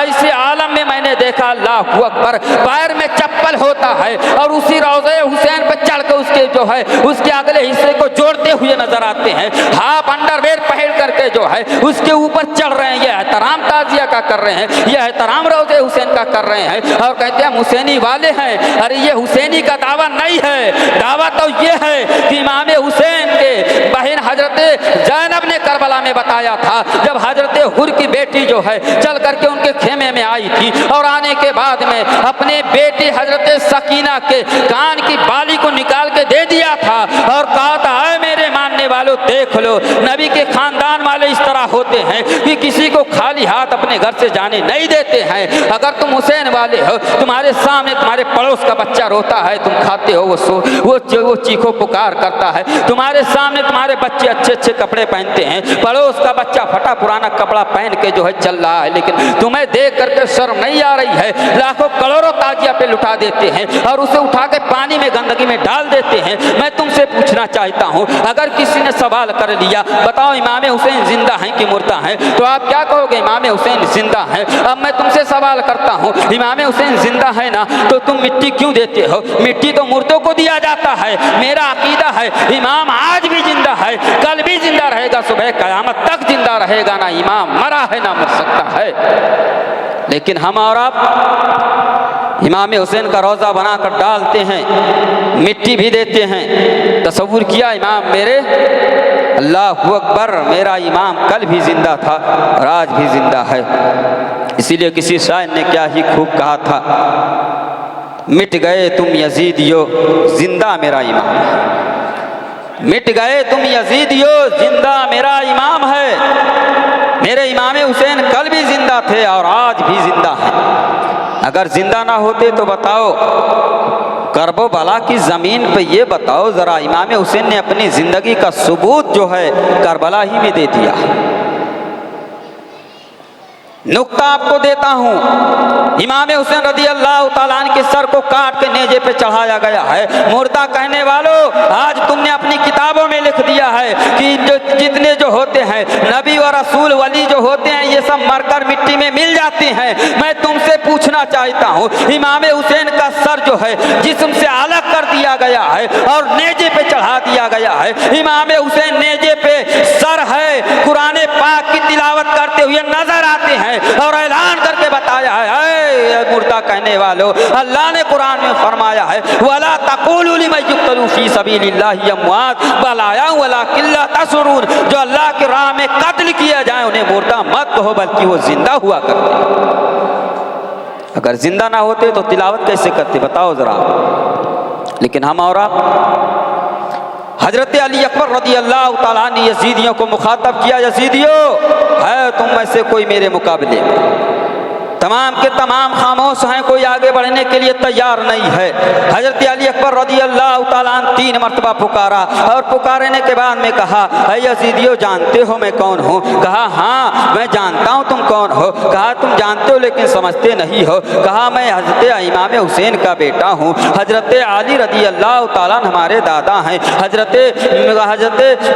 ऐसे आलम में मैंने देखा, अल्लाहू अकबर, पैर में चप्पल होता है और उसी रोज़े हुसैन पर चढ़ कर उसके जो है उसके अगले हिस्से को जोड़ते हुए नजर आते हैं। हाफ अंडरवेयर पहन करके जो है उसके ऊपर चढ़ रहे हैं। यह एहतराम ताजिया का कर रहे हैं, यह एहतराम रोज़े हुसैन का कर रहे हैं और कहते हैं हुसैनी वाले हैं। अरे ये हुसैनी का दावा नहीं है, दावा तो ये है कि इमाम हुसैन के बहन हजरत ज़ैनब ने करबला में बताया था, जब हजरत हुर की बेटी जो है चल करके उनके खेमे में आई थी और आने के बाद में अपने बेटी हजरत सकीना के कान की बाली को निकाल के दे दिया था और कहा था, मेरे मानने वालों देख लो, नबी के खानदान वाले इस तरह होते हैं कि किसी को खाली हाथ अपने घर से जाने नहीं देते हैं। अगर तुम हुसैन वाले हो, तुम्हारे सामने तुम्हारे पड़ोस का बच्चा रोता है, तुम खाते हो, वो चीखो पुकार करता है, तुम्हारे सामने तुम्हारे बच्चे अच्छे अच्छे कपड़े पहनते हैं, पड़ोस का बच्चा फटा पुराना कपड़ा पहन के जो है चल रहा है, लेकिन तुम्हें देख करके शर्म नहीं आ रही है। लाखों करोड़ों ताजिया पे लुटा देते हैं और उसे उठा के पानी में गंदगी में डाल देते हैं। मैं तुमसे पूछना चाहता हूँ, अगर किसी ने सवाल कर लिया, बताओ इमाम हुसैन जिंदा हैं कि मुर्दा हैं, तो आप क्या कहोगे? इमाम हुसैन जिंदा हैं। अब मैं तुमसे सवाल करता हूँ, इमाम हुसैन जिंदा है ना, तो तुम मिट्टी क्यों देते हो? मिट्टी तो मुर्दों को दिया जाता है। मेरा अकीदा है इमाम आज भी जिंदा है, कल भी जिंदा रहेगा, सुबह कयामत तक जिंदा रहेगा। ना इमाम मरा है ना मर सकता है। लेकिन हम और आप इमाम हुसैन का रोज़ा बनाकर डालते हैं, मिट्टी भी देते हैं। तसव्वुर किया इमाम मेरे, अल्लाहू अकबर, मेरा इमाम कल भी जिंदा था और आज भी जिंदा है। इसीलिए किसी शायर ने क्या ही खूब कहा था, मिट गए तुम यजीदियो, जिंदा मेरा इमाम है। मिट गए तुम यजीदियो, जिंदा मेरा इमाम है। मेरे इमाम हुसैन कल भी जिंदा थे और आज भी जिंदा हैं। अगर जिंदा ना होते तो बताओ, करबो बला की ज़मीन पे ये बताओ ज़रा, इमाम हुसैन ने अपनी ज़िंदगी का सबूत जो है करबला ही में दे दिया। नुक्ता आपको देता हूँ, इमाम हुसैन रदी अल्लाह ताला अन्हु के सर को काट के नेजे पे चढ़ाया गया है। मुर्दा कहने वालों, आज तुमने अपनी किताबों में लिख दिया है कि जो जितने जो होते हैं नबी और रसूल वली जो होते हैं ये सब मरकर मिट्टी में मिल जाते हैं। मैं तुमसे पूछना चाहता हूँ, इमाम हुसैन का सर जो है जिस्म से अलग कर दिया गया है और नेजे पे चढ़ा दिया गया है। इमाम हुसैन नेजे पे सर है, कुरान पाक की तिलावत करते हुए नजर आते हैं और ऐलान करके बताया है, मुर्दा कहने वालों, अल्लाह ने कुरान में फरमाया है, वला तक़ूलू लिमन युक़्तलू फ़ी सबीलिल्लाहि अमवात बल अहयाउ वलाकिन ला तशऊरून, जो अल्लाह की राह में कत्ल किया जाए उन्हें मुर्दा मत कहो बल्कि वो जिंदा हुआ करते। अगर जिंदा ना होते तो तिलावत कैसे करते बताओ जरा। लेकिन हम और आप, हजरत अली अकबर रदी अल्लाह ताला ने यजीदियों को मुखातब किया, यजीदियों है तुम में से कोई मेरे मुकाबले में? तमाम के तमाम खामोश हैं, कोई आगे बढ़ने के लिए तैयार नहीं है। हजरत अली अकबर रदी अल्लाह ताला अन्हु 3 मरतबा पुकारा और पुकारने के बाद में कहा, यजीदियों जानते हो मैं कौन हूँ? कहा हाँ मैं जानता हूँ तुम कौन हो। कहा तुम जानते हो लेकिन समझते नहीं हो। कहा मैं हजरत इमाम हुसैन का बेटा हूँ। हजरत अली रदी अल्लाह ताला अन्हु हमारे दादा हैं। हजरत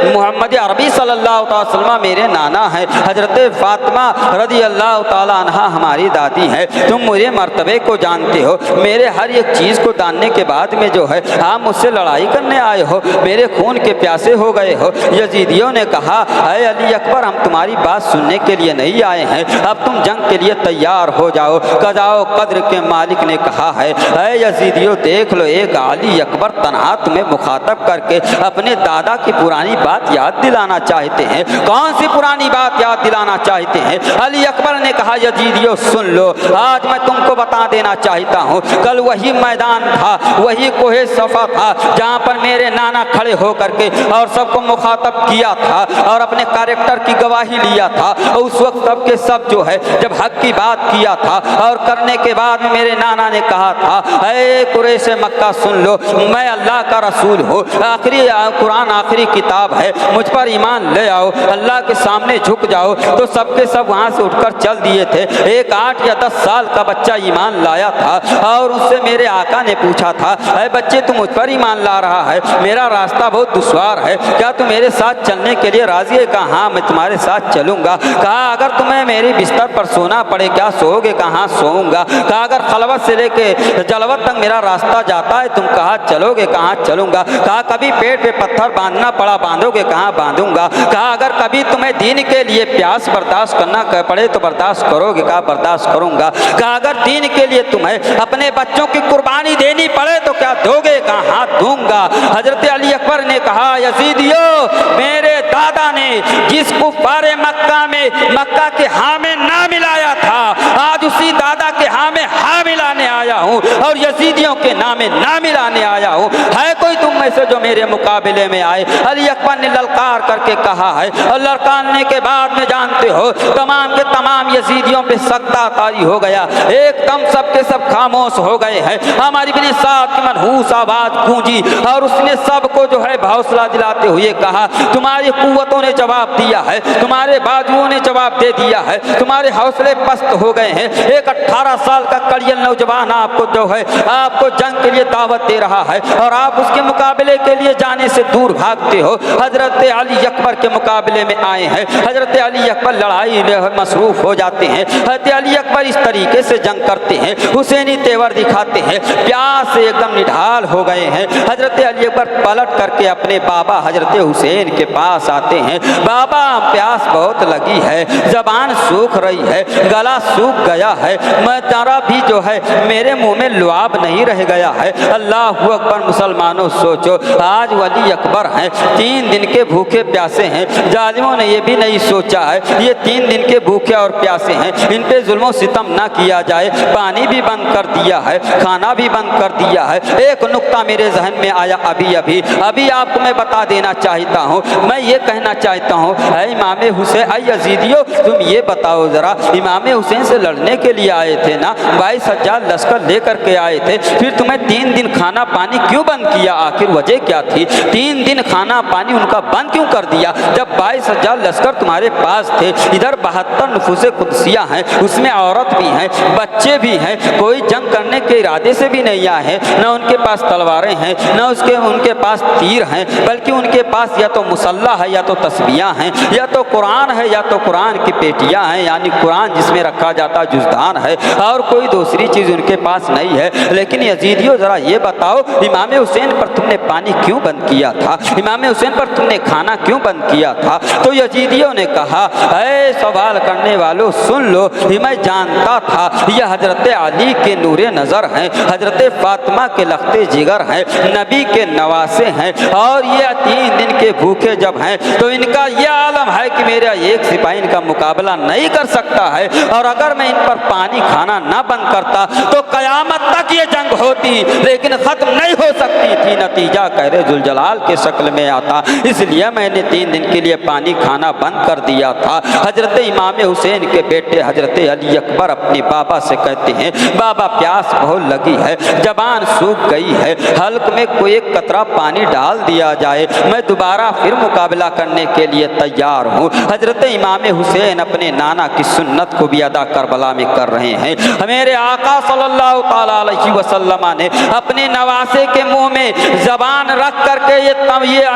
मोहम्मद अरबी सल्लल्लाहु अलैहि वसल्लम मेरे नाना हैं। हजरत फातिमा रदी अल्लाह ताला अन्हा हमारी दादी है। तुम मुझे मर्तबे को जानते हो, मेरे हर एक चीज़ को जानने के बाद में जो है आप मुझसे लड़ाई करने आए हो, मेरे खून के प्यासे हो गए हो। यजीदियों ने कहा, अरे अली अकबर हम तुम्हारी बात सुनने के लिए नहीं आए हैं, अब तुम जंग के लिए तैयार हो जाओ। कजाओ कद्र के मालिक ने कहा है, अरे यजीदियों देख लो, एक अली अकबर तन्हा तुम्हें मुखातब करके अपने दादा की पुरानी बात याद दिलाना चाहते हैं। कौन सी पुरानी बात याद दिलाना चाहते हैं? अली अकबर ने कहा, यजीदियों सुन लो, आज मैं तुमको बता देना चाहता हूँ, कल वही मैदान था, वही कोहे सफा था जहाँ पर मेरे नाना खड़े होकर के और सबको मुखातब किया था और अपने कैरेक्टर की गवाही लिया था। और उस वक्त सब के सब जो है जब हक की बात किया था और करने के बाद में मेरे नाना ने कहा था, ऐ कुरैश मक्का सुन लो, मैं अल्लाह का रसूल हूँ, आखिरी कुरान आखिरी किताब है, मुझ पर ईमान ले आओ, अल्लाह के सामने झुक जाओ। तो सबके सब वहाँ से उठकर चल दिए थे। एक 8 या 10 साल का बच्चा ईमान लाया था और उससे मेरे आका ने पूछा था, अरे बच्चे तुम मुझ पर ईमान ला रहा है, मेरा रास्ता बहुत दुश्वार है, क्या तुम मेरे साथ चलने के लिए राजी है? कहा हाँ मैं तुम्हारे साथ चलूंगा। कहा अगर तुम्हें मेरी बिस्तर पर सोना पड़े क्या सोओगे? कहाँ सोऊंगा। कहा अगर खलवत से लेके जलवत तक मेरा रास्ता जाता है तुम कहाँ चलोगे? कहाँ चलूंगा। कहा कभी पेट पे पत्थर बांधना पड़ा बांधोगे? कहाँ बांधूंगा। कहा अगर कभी तुम्हें दीन के लिए प्यास बर्दाश्त करना पड़े तो बर्दाश्त करोगे? कहा बर्दाश्त करूंगा। कहा अगर दीन के लिए तुम्हें अपने बच्चों की कुर्बानी देनी पड़े तो क्या दोगे? कहा हाँ दूंगा। हजरत अली अकबर ने कहा, यजीदियों मेरे दादा ने जिस कुफारे मक्का में मक्का के हाँ में ना मिलाया था, आज उसी दादा के हाँ में हाँ मिलाने आया हूँ और यजीदियों के नाम में ना मिलाने आया हूँ। है कोई तुम में से जो मेरे मुकाबले में आए? अली अकबर ने ललकार करके कहा है और ललकारने के बाद में जानते हो तमाम के तमाम यजीदियों पे सख्ता तारी हो गया, एकदम सबके सब खामोश हो गए हैं। हमारी बिन साथ की मनहूस आवाज गूंजी और उसने सबको जो है हौसला दिलाते हुए कहा, तुम्हारी कुव्वतों ने जवाब दिया है, तुम्हारे बाजुओं ने जवाब दे दिया है, तुम्हारे हौसले पस्त हो गए हैं। एक 18 साल का कड़ियल नौजवान आपको जो है आपको जंग के लिए दावत दे रहा है और आप उसके मुकाबले के लिए जाने से दूर भागते हो। हजरत अली अकबर के मुकाबले में आए हैं। हजरत अली अकबर लड़ाई में मसरूफ हो जाते हैं। हजरत अली अकबर इस तरीके से जंग करते हैं, हुसैनी तेवर दिखाते हैं, प्यास से एकदम निढाल हो गए हैं। हजरत अली अकबर पलट करके अपने बाबा हजरत हुसैन के पास आते हैं। बाबा प्यास बहुत लगी है, जबान सूख रही है, गला सूख गया है, मैं जरा भी जो है मेरे मुंह में लुआब नहीं रह गया है। अल्लाह अकबर। मुसलमानों सोचो आज वली अकबर हैं, 3 दिन के भूखे प्यासे हैं। जालिमों ने ये भी नहीं सोचा है ये 3 दिन के भूखे और प्यासे हैं, इन पे जुल्म सितम ना किया जाए। पानी भी बंद कर दिया है, खाना भी बंद कर दिया है। एक नुक्ता मेरे जहन में आया अभी आपको मैं बता देना चाहता हूँ। मैं ये कहना चाहता हूँ, इमाम हुसैन यजीदियों तुम ये बताओ जरा, इमाम हुसैन से लड़ने के लिए आए थे ना, 22,000 लश्कर लेकर के आए थे, फिर तुम्हें 3 दिन खाना पानी क्यों बंद किया? आखिर वजह क्या थी? 3 दिन खाना पानी उनका बंद क्यों कर दिया? जब 22,000 लश्कर तुम्हारे पास थे, इधर 72 नफूसे कुदसिया हैं, उसमें औरत भी हैं, बच्चे भी हैं, कोई जंग करने के इरादे से भी नहीं आए हैं, न उनके पास तलवारें हैं, न उनके पास तीर हैं, बल्कि उनके पास या तो मुसल्ला है, या तो तस्बियाँ हैं, या तो कुरान है, या तो कुरान की पेटियाँ हैं, यानी कुरान जिसमें रखा जाता जुज़दान है, और कोई दूसरी चीज़ उनके पास नहीं है। लेकिन यजीदियों ज़रा ये बताओ, इमाम हुसैन पर तुमने पानी क्यों बंद किया था? इमाम हुसैन पर तुमने खाना क्यों बंद किया था? तो यजीदियों ने कहा, ऐ सवाल करने वालों सुन लो, मैं जानता था यह हजरत अली के नूरे नज़र हैं, हजरत फातिमा के लख्ते जिगर हैं, नबी के नवासे हैं, और ये 3 दिन के भूखे जब हैं तो इनका यह आलम है कि मेरा एक सिपाही इनका मुकाबला नहीं कर सकता है, और अगर मैं इन पर पानी खाना ना बंद करता तो कयामत तक ये जंग होती, लेकिन ख़त्म नहीं हो सकती थी। नतीजा कहरे जुलजलाल के शक्ल में आता, इसलिए मैंने 3 दिन के लिए पानी खाना बंद कर दिया था। हजरत इमाम हुसैन के बेटे हजरत अली अकबर अपने बाबा से कहते हैं, बाबा प्यास बहुत लगी है, जबान सूख गई है, हल्क में कोई एक कतरा पानी डाल दिया जाए, मैं दोबारा फिर मुकाबला करने के लिए तैयार हूँ। हजरत इमाम हुसैन अपने नाना की सुन्नत को भी अदा करबला में कर रहे हैं। मेरे आका सल्लल्लाहु ताला अलैहि वसल्लम ने अपने नवासे के मुंह में जबान रख करके ये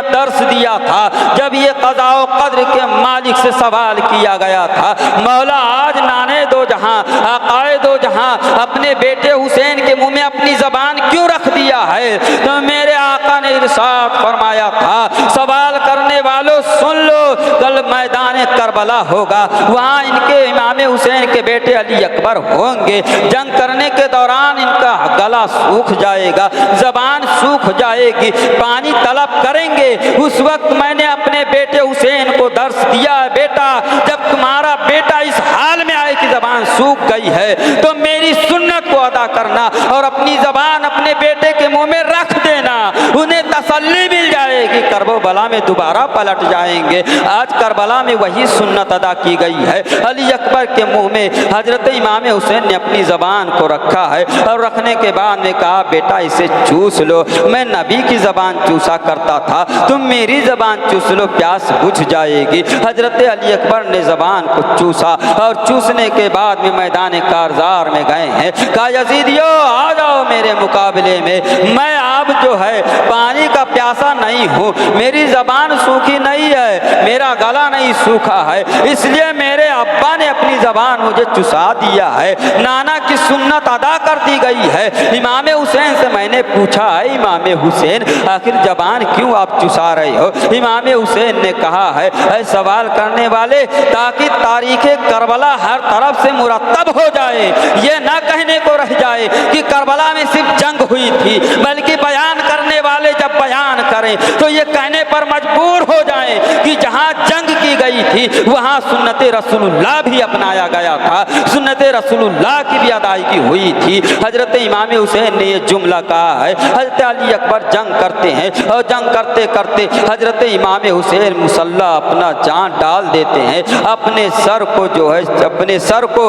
दर्श दिया था, जब ये क़ज़ा व क़द्र के मालिक से सवाल किया गया था, मौला आज नाने दो जहां, आकाए दो जहां, अपने बेटे हुसैन के मुंह में अपनी जबान क्यों रख दिया है? तो मेरे आका ने इरशाद फरमाया था, सवाल करने वालों सुन लो, कल मैदान करबला होगा, वहाँ इनके इमाम हुसैन के बेटे अली अकबर होंगे, जंग करने के दौरान इनका गला सूख जाएगा, जबान सूख जाएगी, पानी तलब करेंगे। उस वक्त मैंने अपने बेटे हुसैन को दर्श दिया है, बेटा जब तुम्हारा बेटा इस हाल में आए कि जबान सूख गई है तो मेरी सुन्नत को अदा करना और अपनी जबान अपने बेटे के मुंह में रख देना, उन्हें तसल्ली मिल जाएगी, करबला में दोबारा पलट जाएंगे। आज करबला में वही सुन्नत अदा की गई है। अली अकबर के मुंह में हजरत इमाम हुसैन ने अपनी जबान को रखा है, और रखने के बाद ने कहा, बेटा इसे चूस लो, मैं नबी की जबान चूसा करता था, तुम मेरी जबान चूस लो, प्यास बुझ जाएगी। हजरत अली अकबर ने जबान को चूसा, और चूसने के बाद में मैदान कारजार में गए हैं, कहा यजीदियो आ जाओ मेरे मुकाबले में, मैं अब जो है पानी का प्यासा नहीं हूँ, मेरी जबान सूखी नहीं है, मेरा गला नहीं सूखा है, इसलिए मेरे अब्बा ने अपनी जबान मुझे चुसा दिया है, नाना की सुन्नत अदा कर दी गई है। इमाम हुसैन से मैंने पूछा, है इमाम हुसैन आखिर जबान क्यों आप चुसा रहे हो? इमाम हुसैन ने कहा है, सवाल करने वाले, ताकि तारीख करबला हर तरफ से मुरतब हो जाए, ये न कहने को रह जाए कि करबला में सिर्फ जंग हुई थी, बल्कि बयान करने वाले जब बयान करें तो ये कहने पर मजबूर हो जाए कि जहाँ जंग की गई थी वहाँ सुन्नत रसूलुल्लाह भी अपनाया गया था, सुन्नत रसूलुल्लाह की भी अदायगी हुई थी। हजरत इमाम हुसैन ने ये जुमला कहा है। हजरत अली अकबर जंग करते हैं, और जंग करते करते हजरत इमाम हुसैन मुसल्ला अपना जान डाल देते हैं, अपने सर को जो है अपने सर को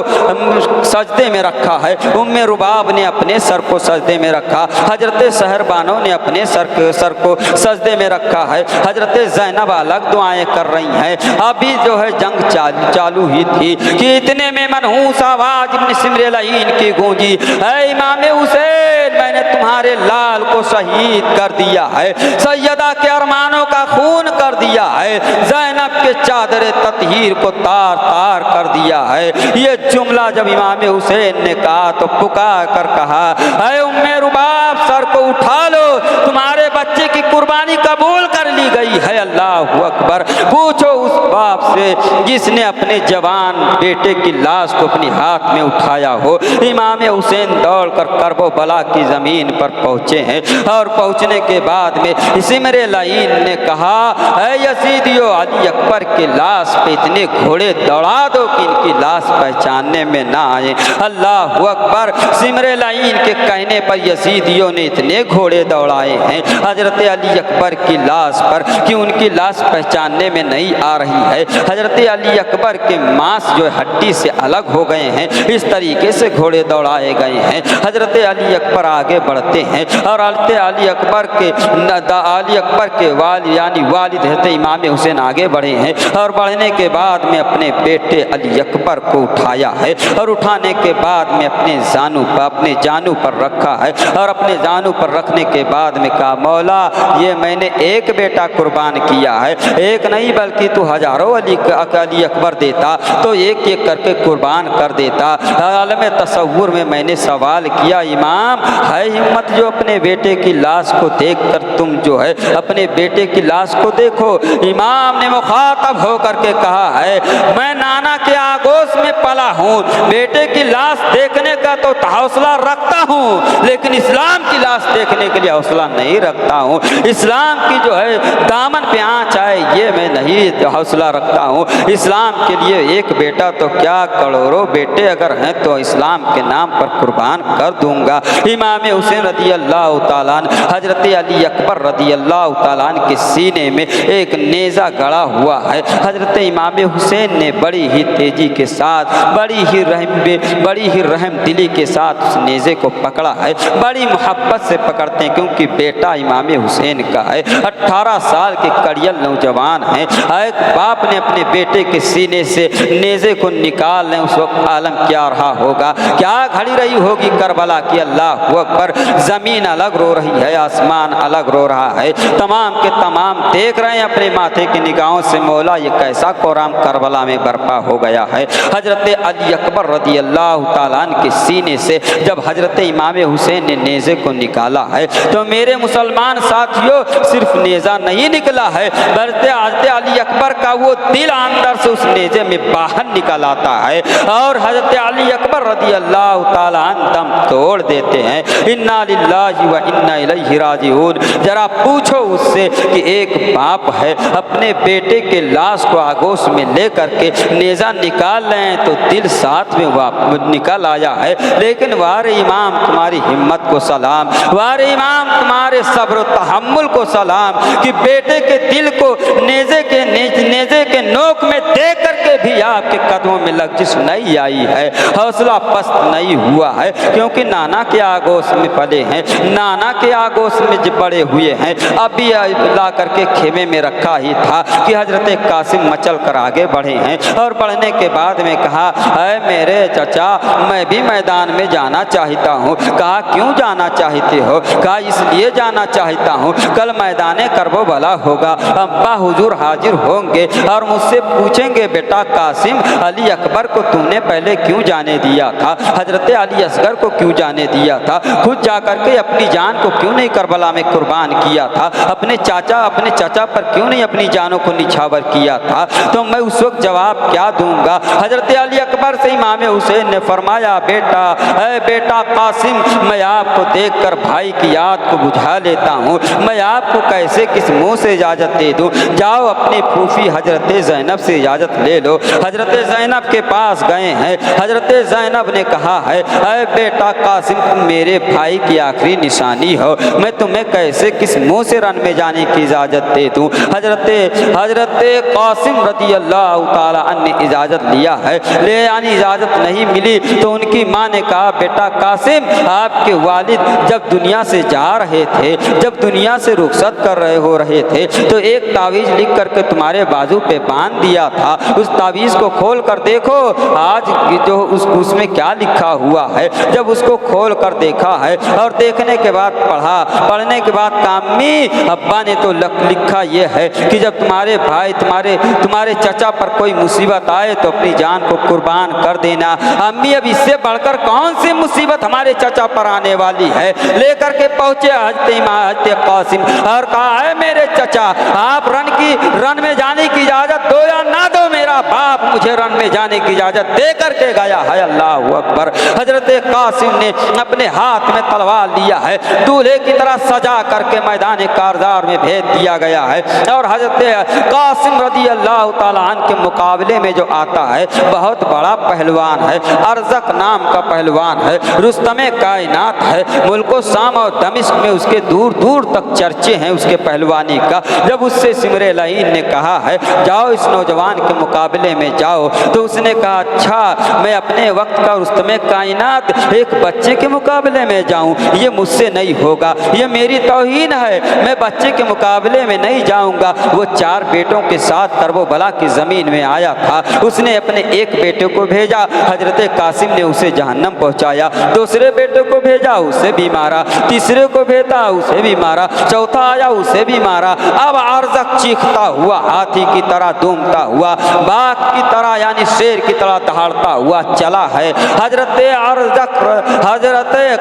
सजदे में रखा है, उम्मे रुबाब ने अपने सर को सजदे में रखा, हजरत सहरबानो ने अपने सर को सजदे में रखा है, हजरत ज़ैनब अलग दुआएं कर रही हैं। अभी जो है जंग चालू ही थी कि इतने में मनहूस आवाज इब्न सिमरे लईन की गूंजी, ऐ इमाम हुसैन मैंने तुम्हारे लाल को शहीद कर दिया है, सैयदा के अरमानों का खून कर दिया है, ज़ैनब के चादर ततहीर को तार तार कर दिया है। ये जुमला जब इमाम हुसैन ने कहा तो पुकार कर कहा, ऐ उम्मे रुबाब सर को उठा लो, तुम्हारे बच्चे की कुर्बानी कबूल कर ली गई है। अल्लाह अकबर। पूछो उस बाप से जिसने अपने जवान बेटे की लाश को अपने हाथ में उठाया हो। इमाम हुसैन दौड़कर करबला की ज़मीन पर पहुँचे हैं, और पहुँचने के बाद में सिमरे लाइन ने कहा, ऐ यजीदियो अली अकबर की लाश पे इतने घोड़े दौड़ा दो कि इनकी लाश पहचानने में ना आए। अल्लाह अकबर। सिमरे लाइन के कहने पर यजीदियों ने इतने घोड़े दौड़ाए हैं। हजरत अली अकबर की लाश पर कि उनकी लाश पहचानने में नहीं आ रही है। हजरत अली अकबर के मांस जो हड्डी से अलग हो गए हैं, इस तरीके से घोड़े दौड़ाए गए हैं। हजरत अली अकबर आगे बढ़ते हैं और हजरत अली अकबर के वालिद हजरत इमाम हुसैन आगे बढ़े हैं और बढ़ने के बाद में अपने बेटे अली अकबर को उठाया है और उठाने के बाद में अपने जानू पर रखा है और अपने जानू पर रखने के बाद में कहा, मौला ये मैंने एक बेटा कुर्बान किया है, एक नहीं बल्कि तू हजारों अली अकबर देता तो एक एक करके कुर्बान कर देता। आलम तसव्वुर में मैंने सवाल किया, इमाम है हिम्मत जो अपने बेटे की लाश को देखकर तुम जो है अपने बेटे की लाश को देखो। इमाम ने मुखातब होकर के कहा है, मैं नाना के आगोश में पला हूँ, बेटे की लाश देखने का तो हौसला रखता हूँ लेकिन इस्लाम की लाश देखने के लिए हौसला नहीं रखता हूँ। इस्लाम की जो है दामन पे आँच आए ये मैं नहीं हौसला रखता हूँ। इस्लाम के लिए एक बेटा तो क्या करोड़ों बेटे अगर हैं तो इस्लाम के नाम पर कुर्बान कर दूंगा। इमाम हुसैन रदी अल्लाह तआला हजरत अली अकबर रदी अल्लाह तआला के सीने में एक नेज़ा गड़ा हुआ है। हजरत इमाम हुसैन ने बड़ी ही तेजी के साथ बड़ी ही रहम दिली के साथ उस नेज़े को पकड़ा है। बड़ी मोहब्बत से पकड़ते हैं क्योंकि बेटा इमाम हुसैन का है। 18 साल के कड़ियल नौजवान हैं। एक बाप ने अपने बेटे के सीने से नेज़े को निकाल लें, उस वक्त आलम क्या रहा होगा, क्या घड़ी रही होगी करबला की। अल्लाह अकबर, ज़मीन अलग रो रही है, आसमान अलग रो रहा है, तमाम के तमाम देख रहे हैं अपने माथे की निगाहों से, मौला ये कैसा कोराम करबला में बर्पा हो गया है। हजरत अली अकबर रदी अल्लाह तआला के सीने से जब हजरत इमाम हुसैन ने नेज़े को निकाला है तो मेरे मुसलमान साथियों सिर्फ नेज़ा नहीं निकला है बल्कि हजरत अली अकबर का वो दिल अंदर से उस नेज़े में बाहर निकल आता है और हजरत अली अकबर रदी अल्लाह तआला दम तोड़ देते हैं। इन्ना लिल्लाहि व इन्ना इलैहि राजिऊन। जरा पूछो उससे कि एक बाप है अपने बेटे के लाश को आगोश में लेकर के नेज़ा निकाल रहे हैं तो दिल साथ में निकल आया है, लेकिन वारे इमाम तुम्हारी हिम्मत को सलाम, वारे इमाम तुम्हारे सब्र तहम्मुल को सलाम कि बेटे के दिल को नेज़े के नोक में दे करके भी आपके कदमों में लग्जिश नहीं आई है, हौसला पस्त नहीं हुआ है क्योंकि नाना के आगोश में पले हैं, नाना के आगोश में बड़े हुए हैं। अभी ला करके खेमे में रखा ही था कि हजरत कासिम मचल कर आगे बढ़े हैं और बढ़ने के बाद में कहा, अरे मेरे चचा मैं भी मैदान में जाना चाहता हूँ। कहा क्यों जाना चाहते हो? कहा इसलिए जाना चाहता हूँ, कल मैदान करबो भला होगा, अब्बा हुजूर हाजिर होंगे और मुझसे पूछेंगे बेटा कासिम अली अकबर को तूने पहले क्यों जाने दिया था, हजरत अली असगर को क्यों जाने दिया था, खुद जाकर के अपनी जान को क्यों नहीं करबला में कुर्बान किया था, अपने चाचा पर क्यों नहीं अपनी जानों को निछावर किया था। तो मैं उस वक्त जवाब क्या दूंगा? हजरत अली अकबर से इमाम हुसैन ने फरमाया, बेटा कासिम मैं आपको देखकर भाई की याद को बुझा लेता हूँ, मैं आपको कैसे किस मुंह से इजाज़त दे दूँ, जाओ अपनी फूफी हजरत ज़ैनब से इजाज़त ले लो। हजरत ज़ैनब के पास गए हैं, हजरत ज़ैनब ने कहा है, अरे बेटा कासिम तुम मेरे भाई की आखिरी निशानी हो, मैं तुम्हें कैसे किस मुंह से रन में जाने की इजाज़त दे दूँ। हजरत कासिम रदी अल्लाह तआला ने इजाज़त लिया है, ले यानी इजाज़त नहीं मिली तो उनकी माँ ने कहा, बेटा कासिम आपके वालिद जब दुनिया से जा रहे थे, जब दुनिया से रुखसत कर रहे थे तो एक तावीज़ लिख करके तुम्हारे बाजू पे बांध दिया था, उस तावीज़ को खोल कर देखो आज जो उसमें क्या लिखा हुआ है। जब उसको खोल कर देखा है और देखने के बाद पढ़ने के बाद कामी अब्बा ने तो लिखा ये है कि जब तुम्हारे भाई तुम्हारे चचा पर कोई मुसीबत आए तो अपनी जान को कुर्बान कर देना। अम्मी अब इससे बढ़कर कौन सी मुसीबत हमारे चचा पर आने वाली है। लेकर के पहुंचे हजरत कासिम और कहा है, मेरे चचा आप रन में जाने की इजाजत दो या ना दो, मेरा मेरा बाप मुझे रन में जाने की इजाजत दे करके गया है। अल्लाह अकबर। हजरत कासिम ने अपने हाथ में तलवार लिया है, दूल्हे की तरह सजा करके मैदान कारजार में भेज दिया गया है। और हजरत कासिम रदी अल्लाह ताला अन्हु के मुकाबले में जो आता है बहुत बड़ा पहलवान है, अरज़क नाम का पहलवान है, रुस्तमे कायनात है। मुल्को शाम और दमिश्क में उसके दूर दूर तक चर्चे हैं उसके पहलवानी का। जब उससे सिमरे लईन ने कहा है जाओ इस नौजवान के मुकाबले में जाओ, तो उसने कहा अच्छा मैं अपने वक्त का रुस्तमे कायनात एक बच्चे के मुकाबले में जाऊं, ये मुझसे नहीं होगा, ये मेरी तौहीन है, मैं बच्चे के मुकाबले में नहीं जाऊंगा। वो 4 बेटों के साथ करबला की ज़मीन में आया था। उसने अपने एक बेटे को भेजा, हजरत कासिम ने उसे जहन्नम पहुंचाया। दूसरे बेटे को भेजा, उसे भी मारा। तीसरे को भेजा, उसे भी मारा। चौथा आया, उसे भी मारा। अब अरज़क चीखता हुआ, हाथी की तरह दूमता हुआ, बाघ की तरह यानी शेर की तरह दहाड़ता हुआ चला है। हजरत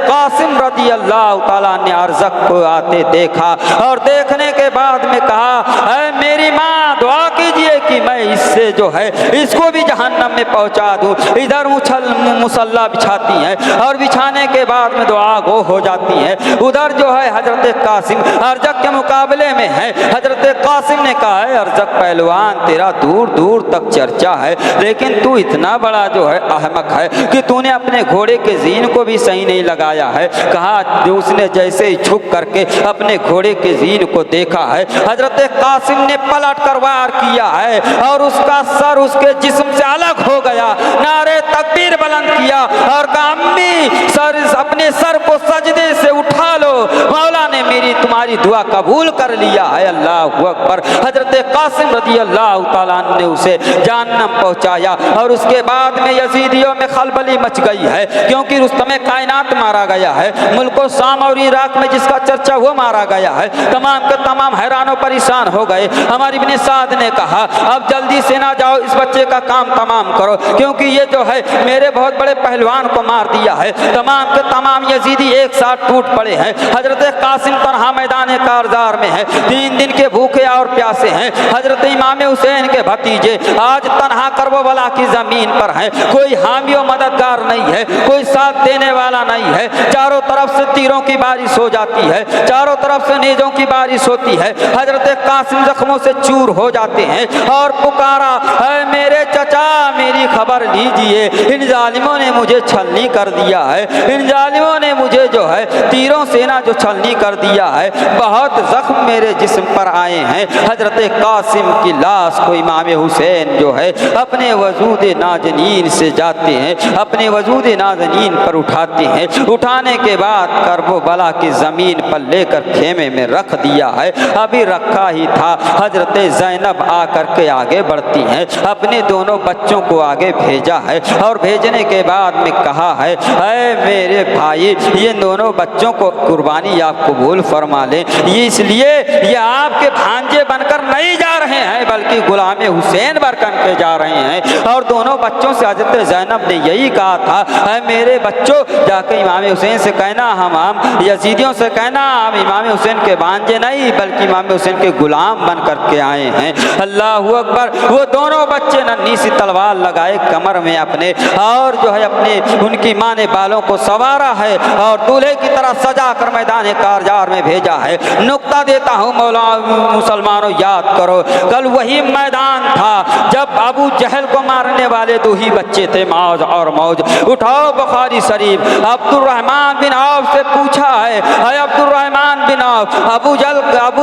कासिम रदी अल्लाह ताला ने अरज़क को आते देखा और देखने के बाद में कहा ऐ मेरी माँ दुआ कीजिए कि मैं इससे जो है इसको भी जहन्नम में पहुंचा दूं। इधर मुसल्ला बिछाती हैं और बिछाने के बाद में दुआ गो हो जाती है। उधर जो है हजरत कासिम अरज़क के मुकाबले में है। हजरत कासिम ने कहा है अरज़क पहलवान तेरा दूर दूर तक चर्चा है, लेकिन तू इतना बड़ा जो है अहमक है कि तूने अपने घोड़े के जीन को भी सही नहीं लगाया है। कहा उसने जैसे ही झुक करके अपने घोड़े के जीन को देखा है, हजरत कासिम ने पलट कर वार किया है और उसका सर उसके जिस्म से अलग हो गया। नारे तकबीर बुलंद किया और कहा अम्मी सर अपने सर को सजदे से उठा लो, मौला ने मेरी तुम्हारी दुआ कबूल कर लिया है। अल्लाह अकबर। हजरत कासिम रदी अल्लाह ताला अन्हु ने उसे जहन्नम पहुंचाया और उसके बाद में यजीदियों में खलबली मच गई है, क्योंकि रुस्तमे कायनात मारा गया है। मुल्को शाम और इराक में जिसका चर्चा वो मारा गया है। तमाम के तमाम हैरान परेशान हो गए। हमारी इब्ने साद ने कहा अब जल्दी से ना जाओ, इस बच्चे का काम तमाम करो, क्योंकि ये जो है मेरे बहुत बड़े पहलवान को मार दिया है। तमाम के तमाम यजीदी एक साथ टूट पड़े हैं। हजरत कासिम तनहा मैदान कारजार में है, 3 दिन के भूखे और प्यासे हैं। हजरत इमाम हुसैन के भतीजे आज तनहा करबला की जमीन पर हैं। कोई हामी और मददगार नहीं है, कोई साथ देने वाला नहीं है। चारों तरफ से तीरों की बारिश हो जाती है, चारों तरफ से नेजों की बारिश होती है। हजरत कासिम जख्मों से चूर हो जाते हैं और पुकारा है मेरे चचा मेरी खबर लीजिए, इन जालिमों ने मुझे छलनी कर दिया है, इन जालिमों ने मुझे जो है तीरों से ना जो छलनी कर दिया है, बहुत जख्म मेरे जिस्म पर आए हैं। हजरत कासिम की लाश को इमाम हुसैन जो है अपने वजूद नाजनीन से जाते हैं, अपने वजूद नाजनीन पर उठाते हैं। उठाने के बाद करबला की ज़मीन पर लेकर खेमे में रख दिया है। अभी रखा ही था, हजरत ज़ैनब आकर के आगे बढ़ती हैं, अपने दोनों बच्चों को आगे भेजा है और भेजने के बाद में कहा है ऐ मेरे भाई ये दोनों बच्चों को कुर्बानी आप कबूल फरमा लें। ये इसलिए ये आपके भांजे बनकर नहीं जा रहे हैं, बल्कि गुलाम हुसैन बनकर के जा रहे हैं। और दोनों बच्चों से हजरत ज़ैनब ने यही कहा था ऐ मेरे बच्चों जाकर इमाम हुसैन से कहना हम यजीदियों से कहना हम इमाम हुसैन के भांजे नहीं बल्कि इमाम हुसैन के गुलाम बन करके आए हैं। अल्लाह अकबर। वो दोनों बच्चे नन्ही सी तलवार लगाए कमर में अपने और जो है अपने उनकी माँ ने बालों को संवारा है और दूल्हे की तरह सजा कर मैदान कारजार में भेजा है। नुक्ता देता हूँ मौला मुसलमानों याद करो, कल वही मैदान था जब अबू जहल को मारने वाले 2 ही बच्चे थे मौज और मौज। उठाओ बुखारी शरीफ, अब्दुर्रहमान बिन औफ से पूछा है अब्दुर्रहमान बिन औफ अबू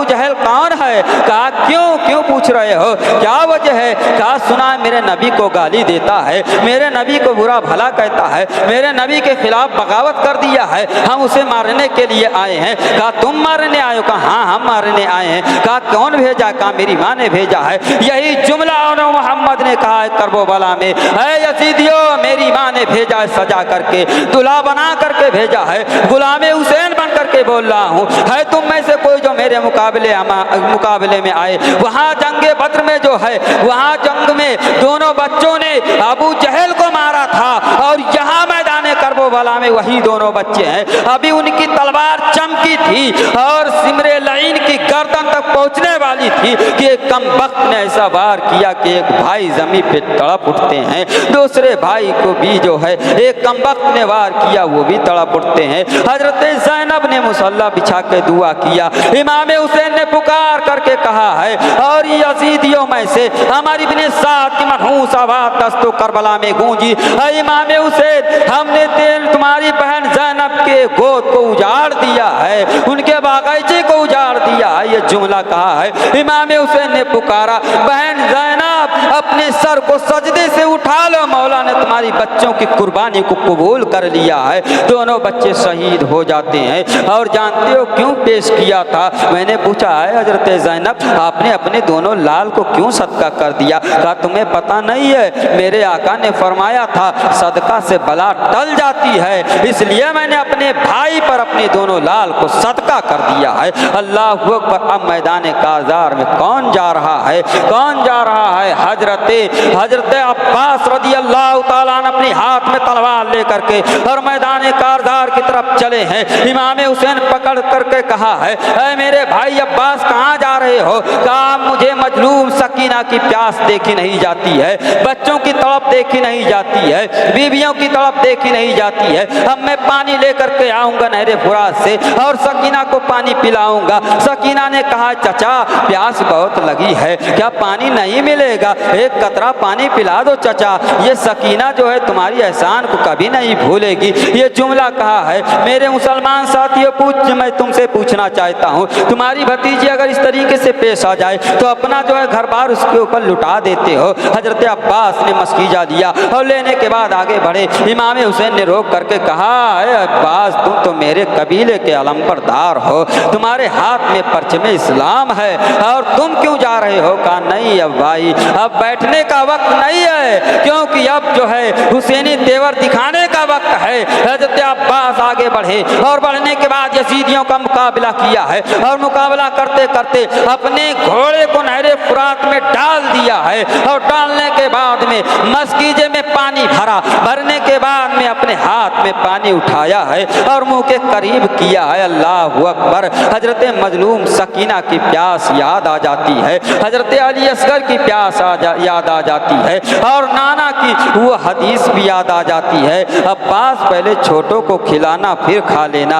जहल कौन है? कहा क्यों पूछ रहे हो, क्या वजह है? कहा सुना मेरे नबी को गाली देता है, मेरे नबी को बुरा भला कहता है, मेरे नबी के खिलाफ बगावत कर दिया है, हम उसे मारने के लिए आए हैं। कहा तुम मारने आए हो? कहा हाँ हम मारने आए हैं। कहा कौन भेजा? कहा मेरी माँ ने भेजा है। यही जुमला मोहम्मद ने कहा है करबला में ऐ यजीदियों मेरी माँ ने भेजा है, सजा करके दूल्हा बना करके भेजा है, गुलाम हुसैन बन करके बोल रहा हूँ। है तुम में से कोई जो मेरे मुकाबले में आए? वहाँ जंगे बद्र में जो है वहाँ जंग में दोनों बच्चों ने अबू जहल को मारा था और यहाँ मैदान करबला करबला में वही दोनों बच्चे हैं। अभी उनकी तलवार चमकी थी और सिमरे लईन की गर्दन तक पहुंचने वाली थी कि एक कमबख्त ने ऐसा वार किया कि एक भाई जमीन पे तड़प उठते हैं, दूसरे भाई को भी जो है एक कमबख्त ने वार किया, वो भी तड़प उठते हैं। हजरत ज़ैनब ने मुसल्ला बिछा के दुआ किया। इमाम हुसैन ने पुकार करके कहा है और यजीदियों में से हमारी इब्ने साद की मनहूस आवाज़ दस्तो करबला में गूंजी, इमाम हुसैन हमने तुम्हारी बहन ज़ैनब के गोद को उजाड़ दिया है, उनके बागीचे को उजाड़ दिया है। ये जुमला कहा है। इमाम हुसैन ने पुकारा, बहन ज़ैनब अपने सर को सजदे से उठा लो, मौला ने तुम्हारी बच्चों की कुर्बानी को कबूल कर लिया है। दोनों बच्चे शहीद हो जाते हैं। और जानते हो क्यों पेश किया था? मैंने पूछा है हजरत ज़ैनब आपने अपने दोनों लाल को क्यों सदका कर दिया? कहा तुम्हें पता नहीं है, मेरे आका ने फरमाया था सदका से बला टल जाती है, इसलिए मैंने अपने भाई पर अपने दोनों लाल को सदका कर दिया है। अल्लाह अकबर। अब मैदान कारज़ार में कौन जा रहा है? कौन जा रहा है? हजरत अब्बास रज़ी अल्लाह ताला अन्हु अपने हाथ में तलवार लेकर के और मैदान कारज़ार की तरफ चले हैं। इमाम हुसैन पकड़ करके कहा है, ऐ मेरे भाई अब्बास कहाँ जा रहे हो? कहा मुझे मजलूम सकीना की प्यास देखी नहीं जाती है, बच्चों की तड़प देखी नहीं जाती है, बीवियों की तड़प देखी नहीं जाती है। अब मैं पानी लेकर के आऊँगा नहरे फुरात से और सकीना को पानी पिलाऊंगा। सकीना ने कहा चचा प्यास बहुत लगी है, क्या पानी नहीं मिलेगा? एक कतरा पानी पिला दो चचा। ये सकीना जो है तुम्हारी एहसान को कभी नहीं भूलेगी। ये जुमला कहा है। मेरे मुसलमान साथियों मैं तुमसे पूछना चाहता हूँ, तुम्हारी भतीजी अगर इस तरीके से पेश आ जाए तो अपना जो है घर बार उसके ऊपर लुटा देते हो। हजरत अब्बास ने मस्कीजा लिया और लेने के बाद आगे बढ़े। इमाम हुसैन ने रोक करके कहा, अब्बास तुम तो मेरे कबीले के अलंबरदार हो, तुम्हारे हाथ में परचम इस्लाम है और तुम क्यों जा रहे हो? कहा नहीं अब भाई अब बैठने का वक्त नहीं है, क्योंकि अब जो है हुसैनी तेवर दिखाने का वक्त है। हजरत अब्बास आगे बढ़े और बढ़ने के बाद यजीदियों का मुकाबला किया है और मुकाबला करते करते अपने घोड़े को नहरे फुरात में डाल दिया है और डालने के बाद में मस्कीजे में पानी भरा, भरने के बाद में अपने हाथ में पानी उठाया है और मुंह के करीब किया है। अल्लाह अकबर। हजरत मजलूम सकीना की प्यास याद आ जाती है, हजरत अली असगर की प्यास याद आ जाती है और नाना की वो हदीस भी याद आ जाती है, अब्बास पहले छोटों को खिलाना फिर खा लेना,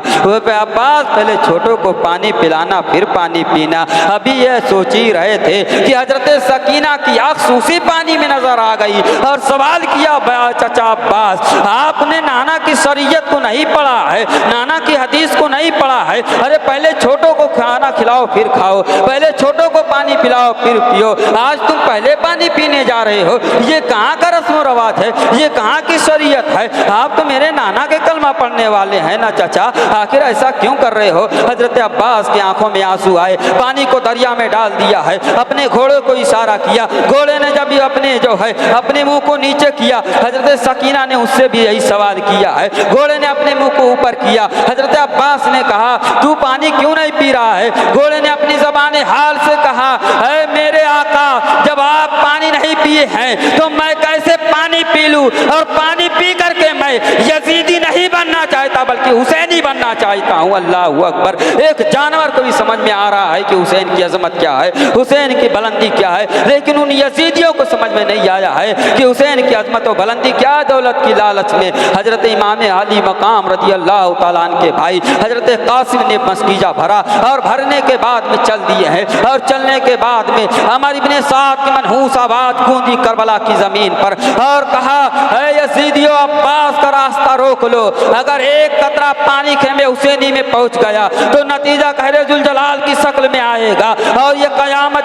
अब्बास पहले छोटों को पानी पिलाना फिर पानी पीना। अभी यह सोच ही रहे थे कि हजरत सकीना की आँख सूसी पानी में नजर आ गई और सवाल किया, चचा अब्बास आपने नाना की शरीयत को नहीं पढ़ा है, नाना की हदीस को नहीं पढ़ा है? अरे पहले छोटों को खाना खिलाओ फिर खाओ, पहले छोटों को पानी पिलाओ फिर पियो, आज तुम पहले पानी पीने जा रहे हो। ये कहाँ का रस्म रवाज है? ये कहाँ की शरीयत है? आप तो मेरे नाना के कलमा पढ़ने वाले हैं ना चचा, आखिर ऐसा क्यों कर रहे हो? हजरत अब्बास की आंखों में आंसू आए, पानी को दरिया में डाल दिया है, अपने घोड़े को इशारा किया, घोड़े ने जब अपने जो है अपने मुंह को नीचे किया, हजरत सकीना ने उससे भी यही सवाल किया है, घोड़े ने अपने मुंह को ऊपर किया। हजरत अब्बास ने कहा तू पानी क्यों नहीं पी रहा है? घोड़े ने अपनी ज़बान हाल से कहा, है मेरे आका जब आप पानी नहीं पिए हैं तो मैं कैसे पानी पी लूं? और पानी पी करके मैं यजीदी नहीं बनना चाहता बल्कि हुसैनी बनना चाहता हूँ। अल्लाह अकबर। एक जानवर को भी समझ में आ रहा है कि हुसैन की अजमत क्या है, हुसैन की बुलंदी क्या है, लेकिन उन यजीदियों को समझ में नहीं आया है कि हुसैन की अजमत और बुलंदी क्या। दौलत की लालच में हजरत इमाम अली मकाम रज़ी अल्लाह तआला अन्हु के भाई हजरत कासिम ने मस्कीजा भरा और भरने के बाद में चल दिए हैं और चलने के बाद में हमारी इब्ने साद की मनहूस आवाज़ गूंजी करबला की ज़मीन पर और कहा, ऐ यजीदियों अब्बास का रास्ता रोक लो, अगर एक कतरा पानी खेमे हुसैनी में पहुंच गया तो नतीजा कहरे जुलजलाल की शक्ल में आएगा और ये कयामत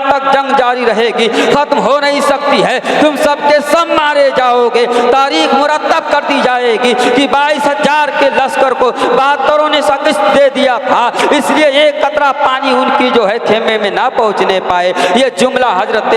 तक जंग जारी रहेगी, खत्म हो नहीं सकती है, तुम सबके सब मारे जाओगे। तारीख मुरतब कर दी जाएगी कि 22,000 के लश्कर को 72 ने शिकस्त दे दिया था, इसलिए एक कतरा पानी उनकी जो है खेमे में ना पहुंचने पाए। ये जुमला हजरत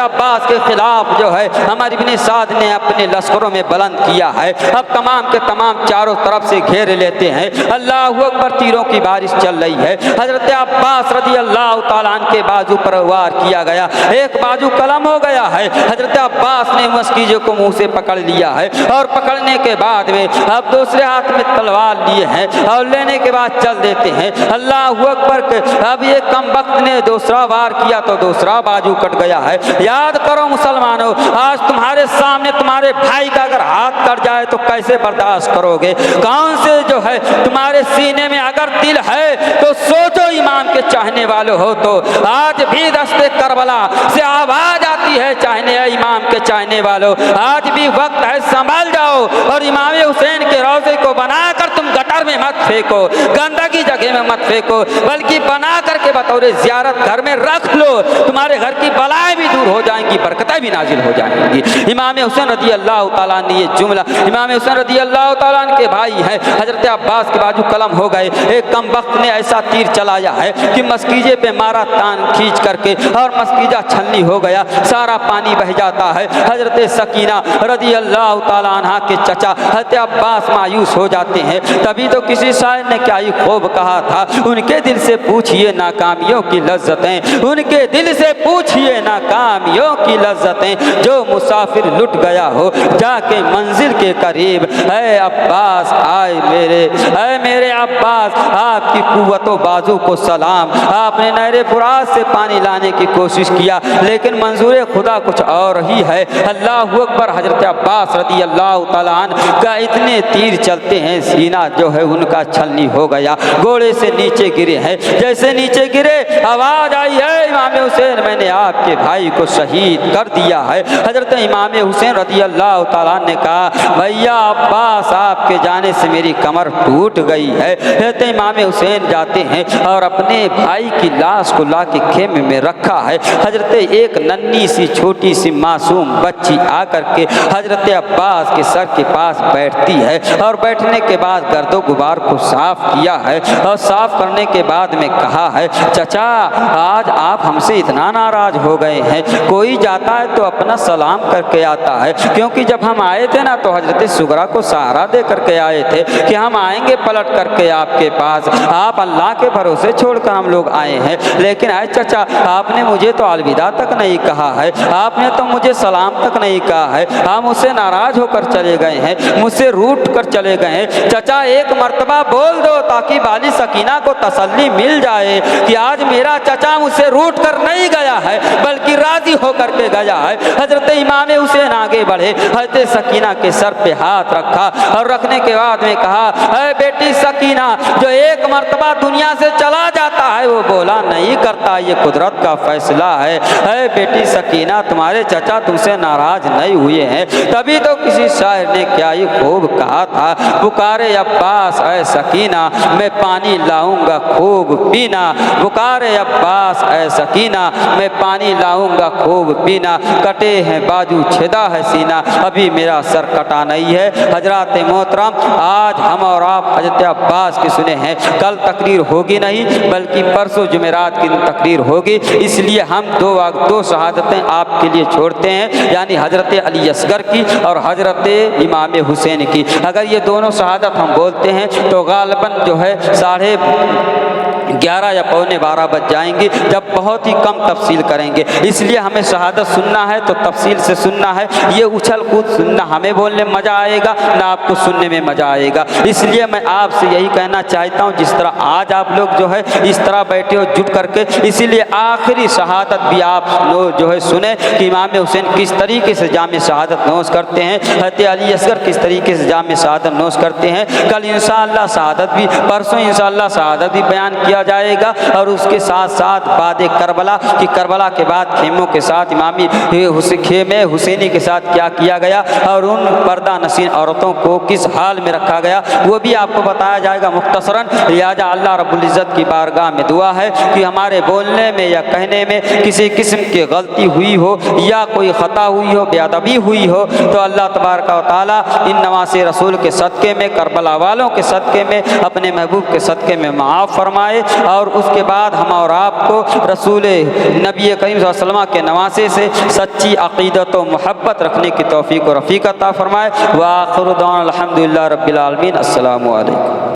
अब्बास के खिलाफ जो है हमारी इब्ने साद ने अपने लश्करों में बुलंद बंद किया है। अब तमाम के तमाम चारों तरफ से घेर लेते हैं। अल्लाहू अकबर, तीरों की बारिश चल रही है। हजरत अब्बास रदी अल्लाह तआला अन्हु के बाजू पर वार किया गया, एक बाजू कलम हो गया है। हजरत अब्बास ने मस्कीजे को मुंह से पकड़ लिया है और पकड़ने के बाद में अब दूसरे हाथ में तलवार लिए हैं और लेने के बाद चल देते हैं। अल्लाहू अकबर के अब ये कम वक्त ने दूसरा वार किया तो दूसरा बाजू कट गया है। याद करो मुसलमानों, आज तुम्हारे सामने तुम्हारे भाई का अगर हाथ कट जाए तो कैसे बर्दाश्त करोगे? कौन से जो है तुम्हारे सीने में अगर दिल है तो सोचो, इमाम के चाहने वाले हो तो आज भी दस्ते करबला से आवाज आती है, चाहने इमाम के चाहने वालों, आज भी वक्त है, संभल जाओ और इमाम हुसैन के रोज़े को बनाकर तुम गटर में मत फेंको, गंदगी जगह में मत फेंको, बल्कि बना करके बतौर ज़ियारत घर में रख लो। तुम्हारे घर की बलाएं भी दूर हो जाएंगी, बरकतें भी नाजिल हो जाएंगी। इमाम हुसैन रज़ी अल्लाह तआला ने ये जुमला, इमाम हुसैन रज़ी अल्लाह तआला के भाई हैं, हजरत अब्बास के बाजू कलम हो गए। एक कम वक्त ने ऐसा तीर चलाया है कि मस्कीजे पे मारा तान खींच करके और मस्कीजा छलनी हो गया, सारा पानी बह जाता है। हजरत सकीना रज़ी अल्लाह तआला अन्हा के चचा हजरत अब्बास मायूस हो जाते हैं। तभी तो किसी शायर ने क्या ही खूब कहा था, उनके दिल से पूछिए नाकामियों की लज्जतें, उनके दिल से पूछिए नाकामियों की लज्जतें, जो मुसाफिर लुट गया हो जाके मंजिल के करीब। है अब्बास आए मेरे अब्बास, आपकी कुव्वतो बाजू को सलाम। आपने नहरे फुरात से पानी लाने की कोशिश किया लेकिन मंजूर खुदा कुछ और ही है। अल्लाहू अकबर। हजरत अब्बास रदी अल्लाह तआला अन्हु का इतने तीर चलते हैं, सीना जो है उनका छलनी हो गया, घोड़े से नीचे गिरे हैं। जैसे नीचे गिरे आवाज आई है, इमाम हुसैन मैंने आपके भाई को शहीद कर दिया है। हजरत इमाम हुसैन रदी अल्लाह तआला ने कहा, भैया अब्बास आपके जाने से मेरी कमर टूट गई है। कहते इमाम हुसैन जाते हैं और अपने भाई की लाश को ला के खेमे में रखा है। हजरत एक नन्ही सी छोटी सी मासूम बच्ची आकर के हजरत अब्बास के सर के पास बैठती है और बैठने के बाद गर्दो गुबार को साफ किया है और साफ करने के बाद में कहा है, चचा आज आप हमसे इतना नाराज हो गए हैं, कोई जाता है तो अपना सलाम करके आता है, क्योंकि जब हम आए थे ना तो हजरत सुगरा को सहारा दे करके आए थे कि हम आएंगे पलट करके आपके पास, आप अल्लाह के भरोसे छोड़कर हम लोग आए हैं। लेकिन आए चचा, आपने मुझे तो अलविदा तक नहीं कहा है, आपने तो मुझे सलाम तक नहीं कहा है, हम उससे नाराज होकर चले गए हैं, मुझसे रूठ कर चले गए हैं। चचा एक मर्तबा बोल दो ताकि बाली सकीना को तसल्ली मिल जाए कि आज मेरा चचा मुझसे रूठ कर नहीं गया है बल्कि राजी होकर के गया है। हजरत इमाम हुसैन आगे बढ़े, हजरत सकीना के सर पे हाथ रखा और रखने के बाद में कहा, अरे बेटी सकीना, जो एक मर्तबा दुनिया से चला जाता है वो बोला नहीं करता, ये कुदरत का फैसला है। अरे बेटी सकीना, तुम्हारे चचा तुमसे नाराज नहीं हुए हैं। तभी तो किसी शायर ने क्या ही खूब कहा था, पुकारे अब्बास ऐ सकीना, मैं पानी लाऊंगा खूब पीना, पुकारे अब्बास ऐ सकीना, मैं पानी लाऊंगा खूब पीना, कटे हैं बाजू छेदा है सीना, अभी मेरा सर कटा नहीं है। हजरात मोहतरम, आज हम और आप हजरत अब्बास की सुने हैं, कल तकरीर होगी नहीं बल्कि परसों जुमेरात की तकरीर होगी, इसलिए हम दो शहादतें आपके लिए छोड़ते हैं, यानी हजरत अली असगर की और हजरत इमाम हुसैन की। अगर ये दोनों शहादत हम बोलते हैं तो गालिबन जो है 11:30 या 11:45 बज जाएंगे, जब बहुत ही कम तफसील करेंगे। इसलिए हमें शहादत सुनना है तो तफसील से सुनना है, ये उछल कूद सुनना हमें बोलने में मज़ा आएगा ना आपको सुनने में मज़ा आएगा। इसलिए मैं आपसे यही कहना चाहता हूँ, जिस तरह आज आप लोग जो है इस तरह बैठे हो जुट करके, इसीलिए आखिरी शहादत भी आप लोग जो है सुने कि इमाम हुसैन किस तरीके से जाम शहादत नोश करते हैं, हज़रत अली असगर किस तरीके से जाम शहादत नोश करते हैं। कल इंशाअल्लाह शहादत भी, परसों इंशाअल्लाह शहादत भी बयान किया जाएगा और उसके साथ साथ बाद करबला कि करबला के बाद खेमों के साथ इमामी खेमे हुसैनी के साथ क्या किया गया और उन पर्दा नशीन औरतों को किस हाल में रखा गया वो भी आपको बताया जाएगा मुख्तसरन। लिहाजा अल्लाह रब्बुल इज़्ज़त की बारगाह में दुआ है कि हमारे बोलने में या कहने में किसी किस्म की गलती हुई हो या कोई ख़ता हुई हो, बेअदबी हुई हो, तो अल्लाह तबारक व तआला इन नवासे रसूल के सदक़े में, करबला वालों के सदक़े में, अपने महबूब के सदक़े में माफ़ फरमाए और उसके बाद हम और आपको रसूल नबी करीम सल्लल्लाहु अलैहि वसल्लम के नवासे से सच्ची अक़ीदत व मोहब्बत रखने की तौफ़ीक़ और रफ़ीक़त अता फ़रमाए। व आख़िरु दअवाना अल्हम्दुलिल्लाहि रब्बिल आलमीन। अस्सलामु अलैकुम।